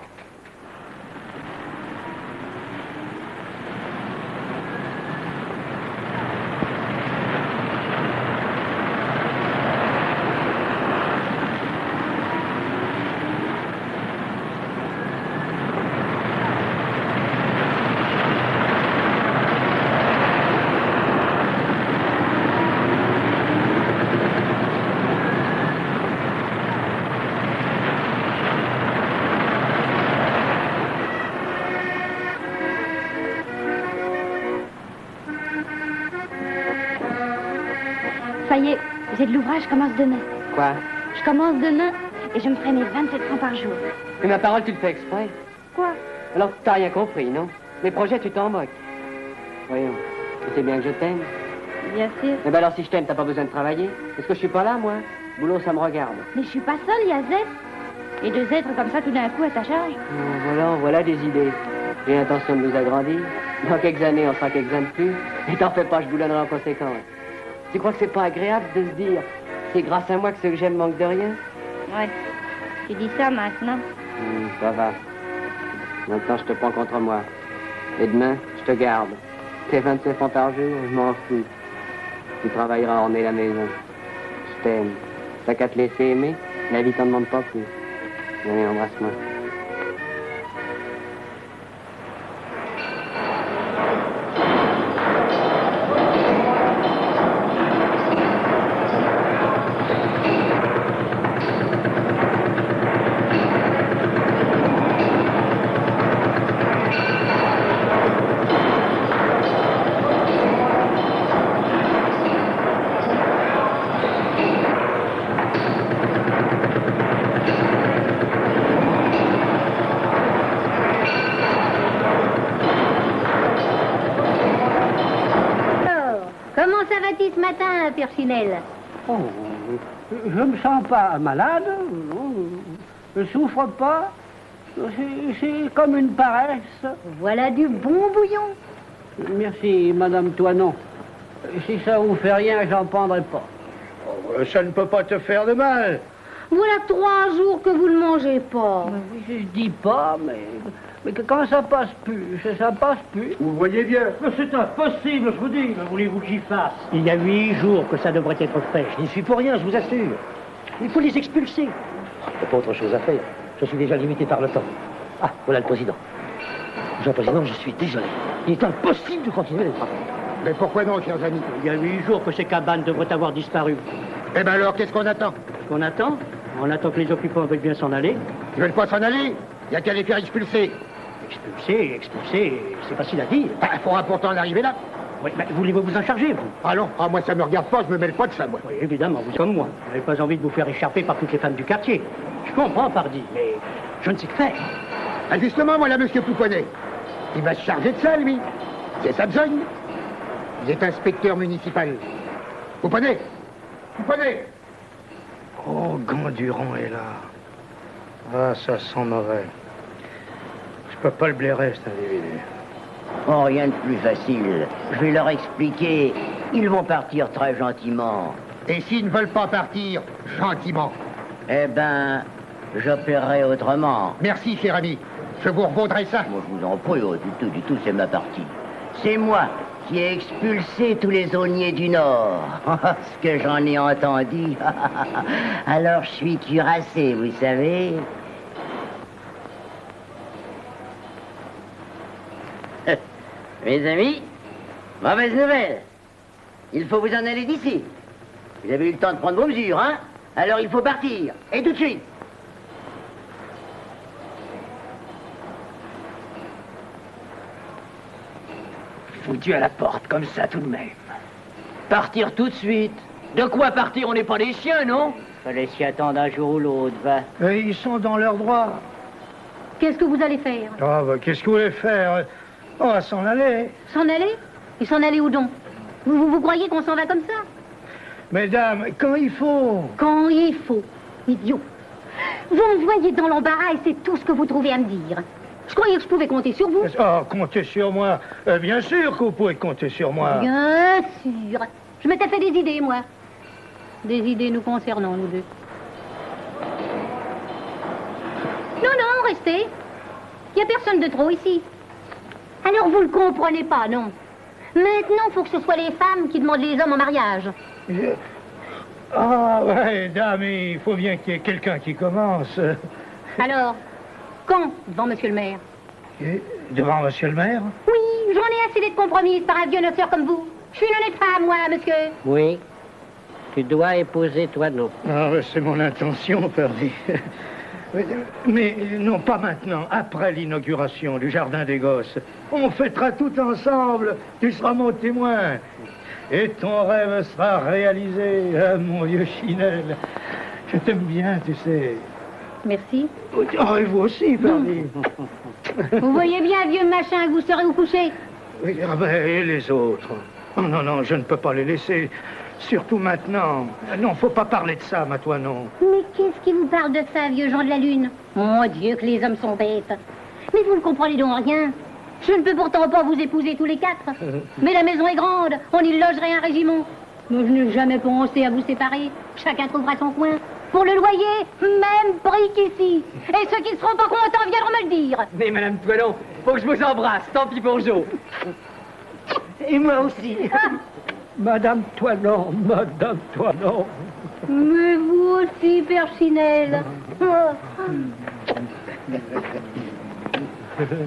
Ça y est, j'ai de l'ouvrage, je commence demain. Quoi? Je commence demain et je me ferai mes 27 francs par jour. Mais ma parole, tu le fais exprès. Quoi? Alors, t'as rien compris, non? Mes projets, tu t'en moques. Voyons, tu sais bien que je t'aime. Bien sûr. Eh ben alors, si je t'aime, t'as pas besoin de travailler. Est-ce que je suis pas là, moi? Boulot, ça me regarde. Mais je suis pas seule, il y a Z. Et deux êtres comme ça, tout d'un coup, à ta charge. Voilà des idées. J'ai l'intention de nous agrandir. Dans quelques années, on sera quelques-uns de plus. Et t'en fais pas, je boulonnerai en conséquence. Tu crois que c'est pas agréable de se dire c'est grâce à moi que ceux que j'aime manquent de rien? Ouais. Tu dis ça maintenant. Ça va. Maintenant, je te prends contre moi. Et demain, je te garde. Tes 27 francs par jour, je m'en fous. Tu travailleras à orner la maison. Je t'aime. T'as qu'à te laisser aimer, la vie t'en demande pas plus. Allez, embrasse-moi. Ce matin, Perchinelle? Oh, je me sens pas malade, non, je souffre pas, c'est comme une paresse. Voilà du bon bouillon. Merci, Madame Toinon. Si ça vous fait rien, j'en prendrai pas. Oh, ça ne peut pas te faire de mal. Voilà 3 jours que vous ne mangez pas. Je dis pas, mais quand ça passe plus, ça passe plus. Vous voyez bien. Mais c'est impossible, je vous dis. Que voulez-vous que j'y fasse? Il y a 8 jours que ça devrait être fait. Je n'y suis pour rien, je vous assure. Il faut les expulser. Il n'y a pas autre chose à faire. Je suis déjà limité par le temps. Ah, voilà le président. Monsieur le Président, je suis désolé. Il est impossible de continuer les travaux. Mais pourquoi non, chers amis? Il y a 8 jours que ces cabanes devraient avoir disparu. Eh ben alors, qu'est-ce qu'on attend? Ce qu'on attend? On attend que les occupants veuillent bien s'en aller. Ils veulent pas s'en aller? Il n'y a qu'à les faire expulser. Expulser, c'est facile à dire. Bah, il faudra pourtant en arriver là. Oui, mais voulez-vous vous en charger, vous? Ah non, moi ça me regarde pas, je me mêle pas de ça, moi. Oui, évidemment, vous comme moi. Vous n'avez pas envie de vous faire échapper par toutes les femmes du quartier. Je comprends, pardi, mais je ne sais que faire. Ah justement, voilà monsieur Pouponnet. Il va se charger de ça, lui. C'est sa besogne. Il est inspecteur municipal. Pouponnet! Pouponnet! Oh, Gandurand est là. Ah, ça sent mauvais. Je peux pas le blairer, cet individu. Oh, rien de plus facile. Je vais leur expliquer. Ils vont partir très gentiment. Et s'ils ne veulent pas partir gentiment? Eh ben, j'opérerai autrement. Merci, cher ami. Je vous revaudrai ça. Moi, je vous en prie, oh, du tout, c'est ma partie. C'est moi qui ai expulsé tous les aulniers du Nord. Ce que j'en ai entendu. Alors, je suis cuirassé, vous savez. Mes amis, mauvaise nouvelle. Il faut vous en aller d'ici. Vous avez eu le temps de prendre vos mesures, hein? Alors il faut partir. Et tout de suite. Foutu à la porte, comme ça, tout de même. Partir tout de suite. De quoi partir? On n'est pas des chiens, non? Fallait s'y attendre un jour ou l'autre, va. Mais ils sont dans leur droit. Qu'est-ce que vous allez faire? Ah, bah, qu'est-ce que vous voulez faire? On va s'en aller. S'en aller? Et s'en aller où donc? Vous croyez qu'on s'en va comme ça? Mesdames, quand il faut. Quand il faut. Idiot. Vous me voyez dans l'embarras et c'est tout ce que vous trouvez à me dire. Je croyais que je pouvais compter sur vous. Oh, comptez sur moi. Bien sûr que vous pouvez compter sur moi. Bien sûr. Je m'étais fait des idées, moi. Des idées nous concernant, nous deux. Non, non, restez. Il n'y a personne de trop ici. Alors vous le comprenez pas, non? Maintenant, il faut que ce soit les femmes qui demandent les hommes en mariage. Ah, ouais, dame, il faut bien qu'il y ait quelqu'un qui commence. Alors, quand devant monsieur le maire? Et devant monsieur le maire? Oui, j'en ai assez d'être compromise par un vieux nocteur comme vous. Je suis une honnête femme, moi, monsieur. Oui, tu dois épouser toi, non. Ah, c'est mon intention, pardi. Mais non, pas maintenant, après l'inauguration du Jardin des Gosses. On fêtera tout ensemble, tu seras mon témoin. Et ton rêve sera réalisé, mon vieux Chinel. Je t'aime bien, tu sais. Merci. Oh, et vous aussi, pardi. Vous voyez bien, vieux machin, que vous serez au coucher. Oui, ah ben, et les autres? Oh, non, non, je ne peux pas les laisser. Surtout maintenant. Non, faut pas parler de ça, ma toi, non. Mais qu'est-ce qui vous parle de ça, vieux Jean de la Lune? Mon Dieu, que les hommes sont bêtes. Mais vous ne comprenez donc rien. Je ne peux pourtant pas vous épouser tous les 4. Mais la maison est grande, on y logerait un régiment. Mais je n'ai jamais pensé à vous séparer. Chacun trouvera son coin. Pour le loyer, même prix qu'ici. Et ceux qui ne seront pas contents viendront me le dire. Mais Madame Toinon, faut que je vous embrasse, tant pis pour Jo. Et moi aussi. Madame Toinon, Madame Toinon. Mais vous aussi, Père Chinel.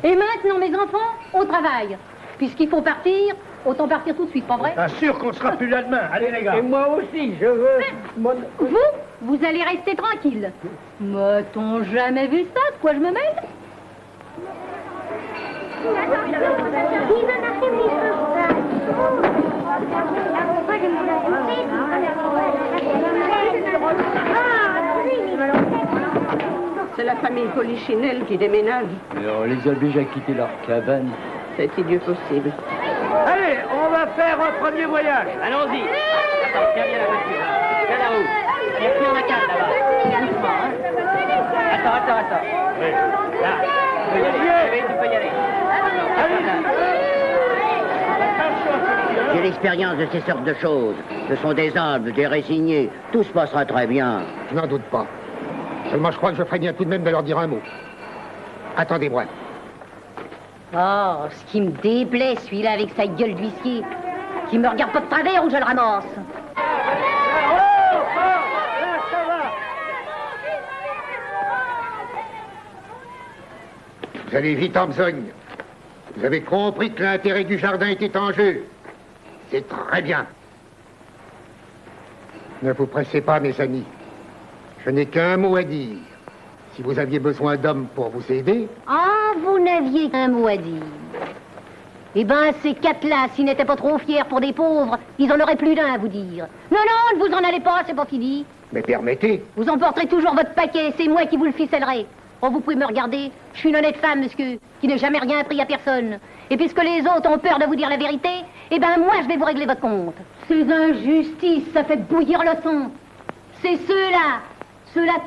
Et maintenant, mes enfants, au travail. Puisqu'il faut partir, autant partir tout de suite, pas vrai? Assure qu'on sera plus là demain. Allez, les gars. Et moi aussi, je veux... Vous allez rester tranquille. M'a-t-on jamais vu ça? De quoi je me mêle? C'est la famille Polichinelle qui déménage. Et on les oblige à quitter leur cabane. C'est idiot possible. Allez, on va faire un premier voyage. Allons-y. Attends, tiens bien la voiture. Tiens la roue. Il y a plus en a quatre là-bas. Doucement, hein. Attends. Oui. Là. Tu peux y aller. Oui, tu peux y aller. J'ai l'expérience de ces sortes de choses. Ce sont des humbles, des résignés. Tout se passera très bien. Je n'en doute pas. Seulement, je crois que je ferais bien tout de même de leur dire un mot. Attendez-moi. Oh, ce qui me déplaît, celui-là avec sa gueule d'huissier. Qui me regarde pas de travers ou je le ramasse. Vous allez vite en besogne. Vous avez compris que l'intérêt du jardin était en jeu. C'est très bien. Ne vous pressez pas, mes amis. Je n'ai qu'un mot à dire. Si vous aviez besoin d'hommes pour vous aider... Ah, vous n'aviez qu'un mot à dire. Eh ben, ces quatre-là, s'ils n'étaient pas trop fiers pour des pauvres, ils en auraient plus d'un à vous dire. Non, ne vous en allez pas, c'est pas fini. Mais permettez. Vous emporterez toujours votre paquet, c'est moi qui vous le ficellerai. Oh, vous pouvez me regarder, je suis une honnête femme, monsieur, qui n'a jamais rien appris à personne. Et puisque les autres ont peur de vous dire la vérité, eh ben, moi, je vais vous régler votre compte. Ces injustices, ça fait bouillir le sang. C'est ceux-là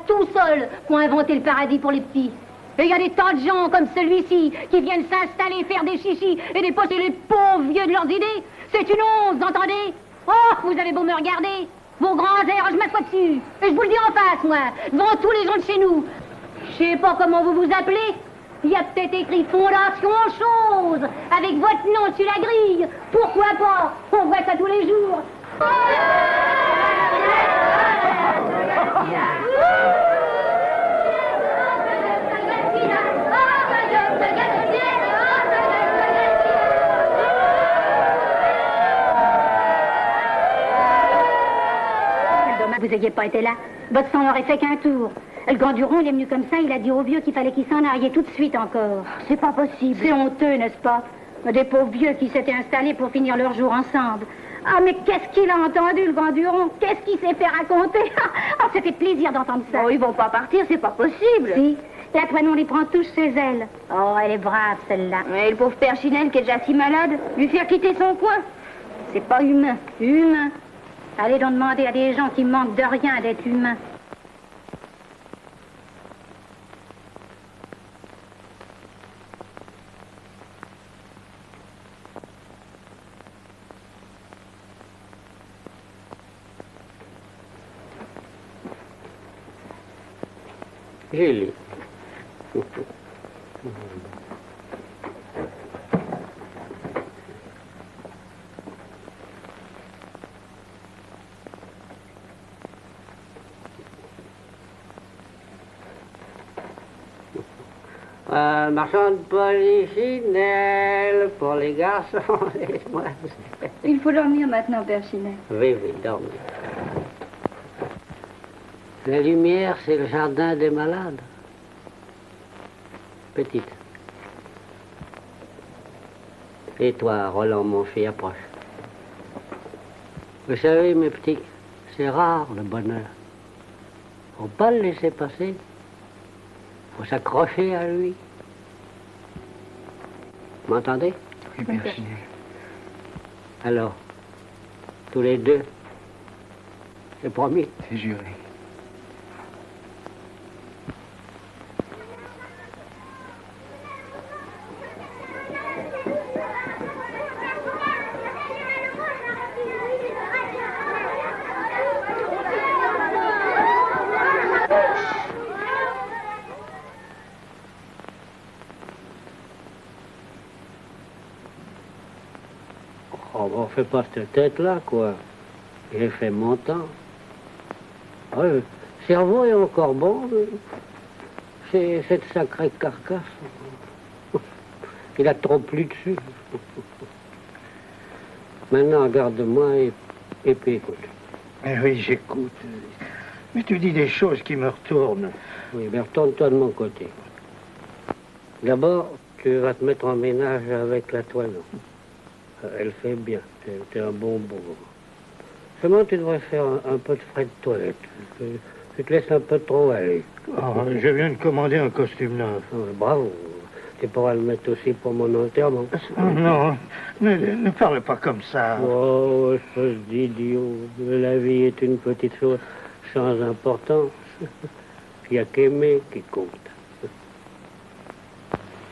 tout seuls, qui ont inventé le paradis pour les petits. Et il y a des tas de gens comme celui-ci qui viennent s'installer, faire des chichis et déposer les pauvres vieux de leurs idées. C'est une honte, vous entendez? Oh, vous avez beau me regarder, vos grands airs, je m'assois dessus. Et je vous le dis en face, moi, devant tous les gens de chez nous. Je sais pas comment vous vous appelez. Il y a peut-être écrit Fondation Chose, avec votre nom sur la grille. Pourquoi pas? On voit ça tous les jours. Dommage que vous n'ayez pas été là. Votre sang n'aurait fait qu'un tour. Le grand Duron, il est venu comme ça, il a dit au vieux qu'il fallait qu'il s'en aille tout de suite encore. C'est pas possible. C'est honteux, n'est-ce pas? Des pauvres vieux qui s'étaient installés pour finir leur jour ensemble. Ah, mais qu'est-ce qu'il a entendu, le grand Duron? Qu'est-ce qu'il s'est fait raconter? Ah, ça fait plaisir d'entendre ça. Oh, ils vont pas partir, c'est pas possible. Si, la Toinon les prend tous chez elle. Oh, elle est brave, celle-là. Et le pauvre père Chinel qui est déjà si malade, lui faire quitter son coin. C'est pas humain. Humain. Allez donc demander à des gens qui manquent de rien d'être humains. Julie. Marchand de polichinelle pour les garçons. Il faut dormir maintenant, Père Chinel. Oui, dormir. La lumière, c'est le jardin des malades. Petite. Et toi, Roland, mon fils, approche. Vous savez, mes petits, c'est rare le bonheur. Faut pas le laisser passer. Faut s'accrocher à lui. Vous m'entendez? Oui, Père Chinel. Alors, tous les deux, c'est promis? C'est juré. Oh, bon, fais pas cette tête-là, quoi. J'ai fait mon temps. Ouais, le cerveau est encore bon. C'est cette sacrée carcasse. Il a trop plu dessus. Maintenant, regarde-moi et puis écoute. Eh oui, j'écoute. Mais tu dis des choses qui me retournent. Oui, mais retourne-toi de mon côté. D'abord, tu vas te mettre en ménage avec la toile. Elle fait bien. T'es un bon bourreau. Seulement, tu devrais faire un peu de frais de toilette. Tu te laisses un peu trop aller. Oh, je viens de commander un costume neuf. Bravo. Tu pourras le mettre aussi pour mon enterrement. Non, ne parle pas comme ça. Oh, espèce d'idiot. La vie est une petite chose sans importance. Il n'y a qu'aimer qui compte.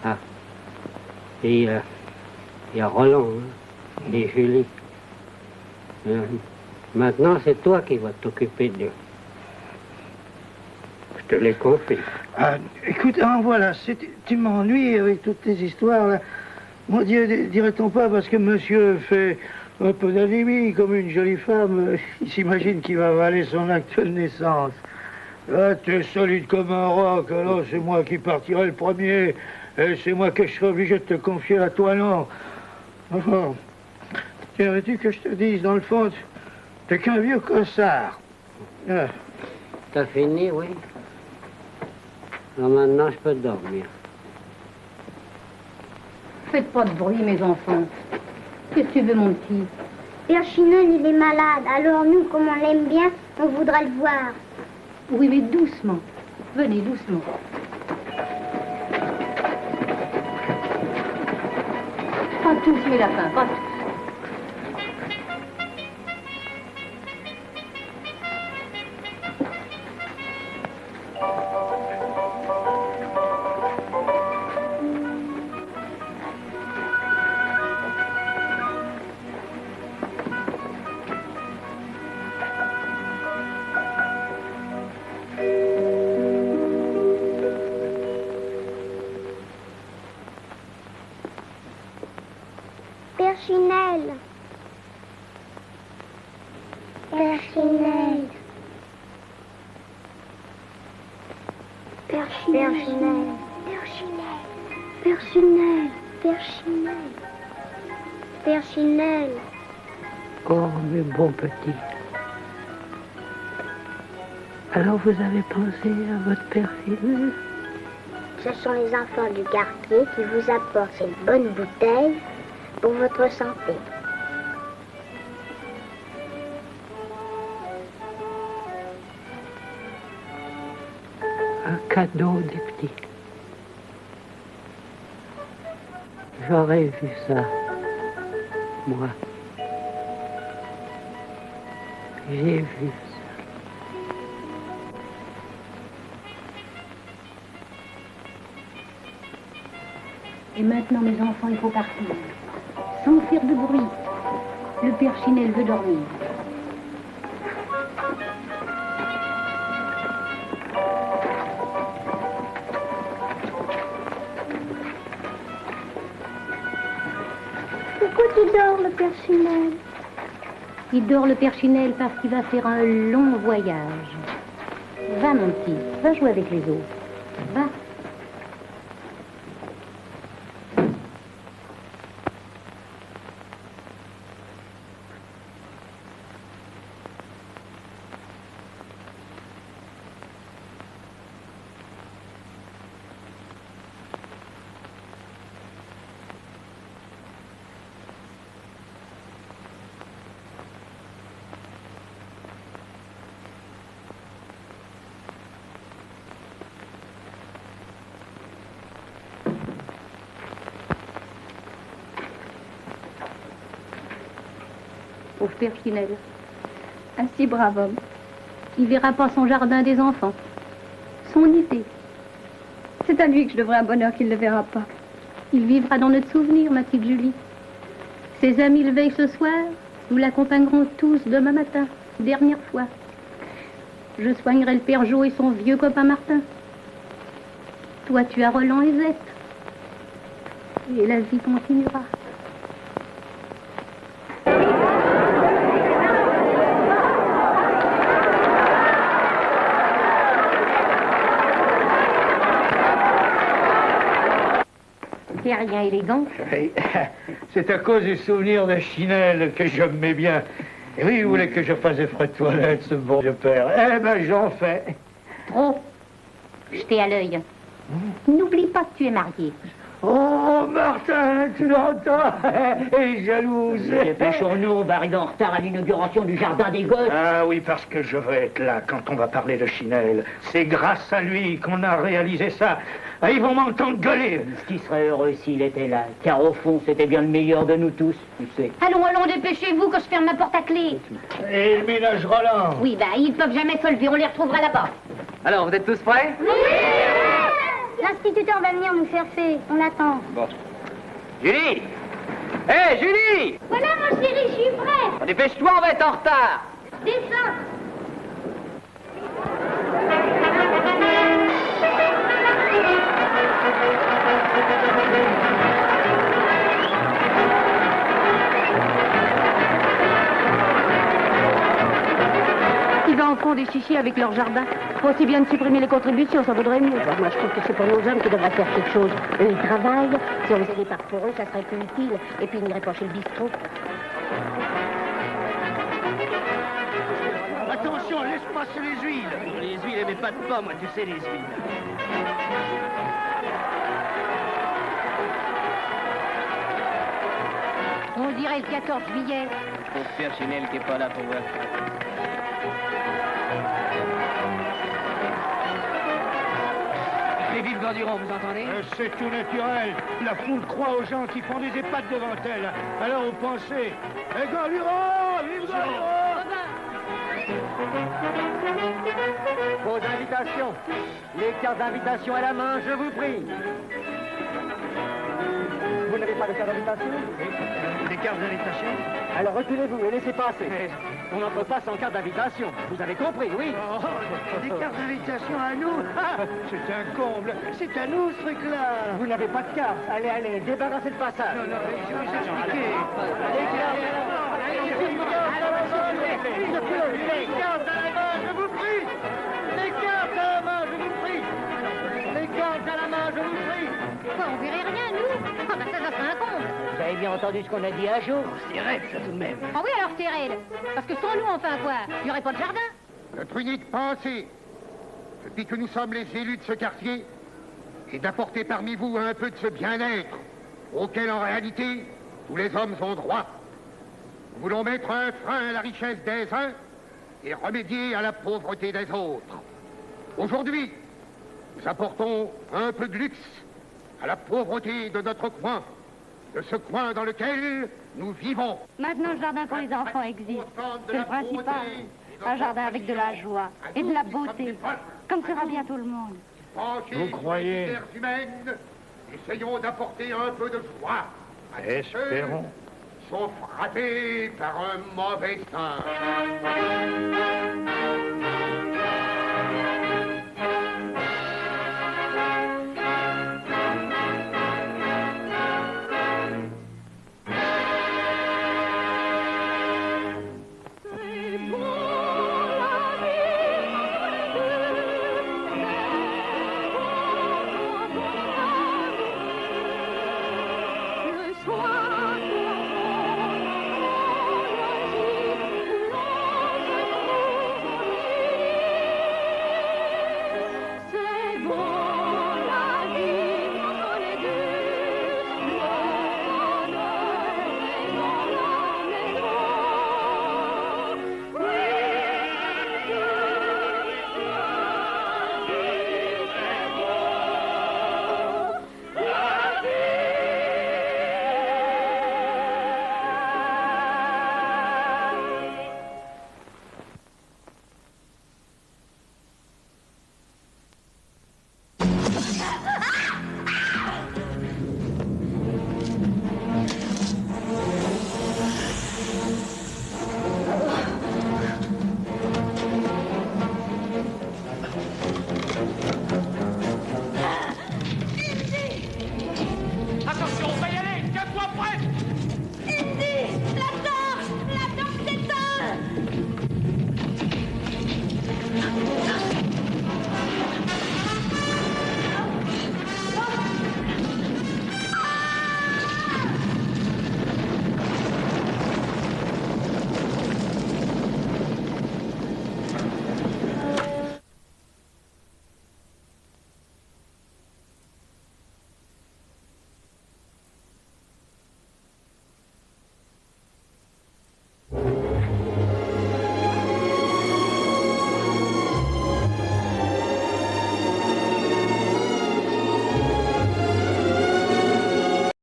Ah. Et il y a Roland, hein, et Julie. Maintenant, c'est toi qui vas t'occuper d'eux. Je te les confie. Ah, écoute, voilà, tu m'ennuies avec toutes tes histoires, là. Mon Dieu, dirait-on pas, parce que monsieur fait un peu d'anémie, comme une jolie femme, il s'imagine qu'il va avaler son acte de naissance. Ah, t'es solide comme un roc, alors c'est moi qui partirai le premier, et c'est moi que je serai obligé de te confier à toi, non. Enfin, veux-tu que je te dise, dans le fond, t'es qu'un vieux cossard. Ah. T'as fini, oui? Alors maintenant, je peux dormir. Faites pas de bruit, mes enfants. Qu'est-ce que tu veux, mon petit? Père Chinel, il est malade. Alors nous, comme on l'aime bien, on voudra le voir. Oui, mais doucement. Venez, doucement. Pas tous, mes lapins, pas tous. Père Chinel. Père Chinel. Père Chinel. Père Chinel. Père Chinel. Père Chinel. Père Chinel. Oh, mes bons petits. Alors vous avez pensé à votre père Chinel? Ce sont les enfants du quartier qui vous apportent cette bonne bouteille pour votre santé. Un cadeau des petits. J'aurais vu ça, moi. J'ai vu ça. Et maintenant, mes enfants, il faut partir. Sans faire de bruit. Le père Chinel veut dormir. Pourquoi tu dors, le père Chinel? Il dort, le père Chinel, parce qu'il va faire un long voyage. Va, mon petit, va jouer avec les autres. Va. Pauvre père Chinel. Un si brave homme. Il verra pas son jardin des enfants. Son idée. C'est à lui que je devrais un bonheur qu'il ne le verra pas. Il vivra dans notre souvenir, ma petite Julie. Ses amis le veillent ce soir. Nous l'accompagnerons tous demain matin. Dernière fois. Je soignerai le père Jo et son vieux copain Martin. Toi, tu as Roland et Zette. Et la vie continuera. terrien élégant. Oui, c'est à cause du souvenir de Chinelle que je me mets bien. Et oui, vous voulez que je fasse des frais de toilette, ce bon vieux père. Eh ben, j'en fais. Trop. Jeté à l'œil. N'oublie pas que tu es marié. Oh, Martin, tu l'entends? Elle est jalouse. Dépêchons-nous, on va arriver en retard à l'inauguration du jardin des gosses. Ah oui, parce que je vais être là quand on va parler de Chinelle. C'est grâce à lui qu'on a réalisé ça. Ah, ils vont m'entendre gueuler. Ce qui serait heureux s'il était là, car au fond, c'était bien le meilleur de nous tous, tu sais. Allons, allons, dépêchez-vous que je ferme ma porte à clé. Et le ménage Roland? Oui, bah, ils peuvent jamais se lever, on les retrouvera là-bas. Alors, vous êtes tous prêts? Oui! L'instituteur va venir nous chercher. On attend. Bon. Julie! Hé, Julie! Voilà, mon chéri, je suis prêt. Dépêche-toi, on va être en retard. Descends. Ils en font des chichis avec leur jardin. Aussi bien de supprimer les contributions, ça vaudrait mieux. Alors, moi, je trouve que c'est pour nos hommes qui devraient faire quelque chose. Eux, ils travaillent. Si on faisait des parcs pour eux, ça serait plus utile. Et puis, ils n'iraient pas chez le bistrot. Attention, laisse passer les huiles. Les huiles, mais pas de pas, moi, tu sais, les huiles. On dirait le 14 juillet. Pauvre Père Chinelle qui est pas là pour voir ça. Les vives Gorduron, vous entendez? C'est tout naturel. La foule croit aux gens qui font des EHPAD devant elle. Alors vous pensez, eh, Gorduron, vive Gorduron! Vos invitations. Les cartes d'invitation à la main, je vous prie. Vous n'avez pas de carte d'invitation? Des cartes d'invitation? Alors reculez-vous et laissez passer. On n'entre pas sans carte d'invitation. Vous avez compris, oui? Oh, des cartes d'invitation à nous? Ah, c'est un comble. C'est à nous, ce truc-là. Vous n'avez pas de carte. Allez, allez, débarrassez le passage. Non, non, je vais vous expliquer. Les cartes à la main, je vous prie. Les cartes à la main, je vous prie. Les cartes à la main, je vous prie. Quoi, on verrait rien, nous? Ah, bah, ça serait un comble. Vous avez bien entendu ce qu'on a dit un jour? C'est raide, ça, tout de même. Ah oui, alors c'est raide. Parce que sans nous, enfin quoi? Il n'y aurait pas de jardin. Notre unique pensée, depuis que nous sommes les élus de ce quartier, est d'apporter parmi vous un peu de ce bien-être, auquel en réalité, tous les hommes ont droit. Nous voulons mettre un frein à la richesse des uns et remédier à la pauvreté des autres. Aujourd'hui, nous apportons un peu de luxe à la pauvreté de notre coin, de ce coin dans lequel nous vivons. Maintenant, le jardin pour les enfants existe. C'est le principal. Un jardin avec de la joie et de la beauté, comme sera bien tout le monde. Vous croyez? Les terres humaines, essayons d'apporter un peu de joie à ceux Espérons. qui sont frappés par un mauvais sort.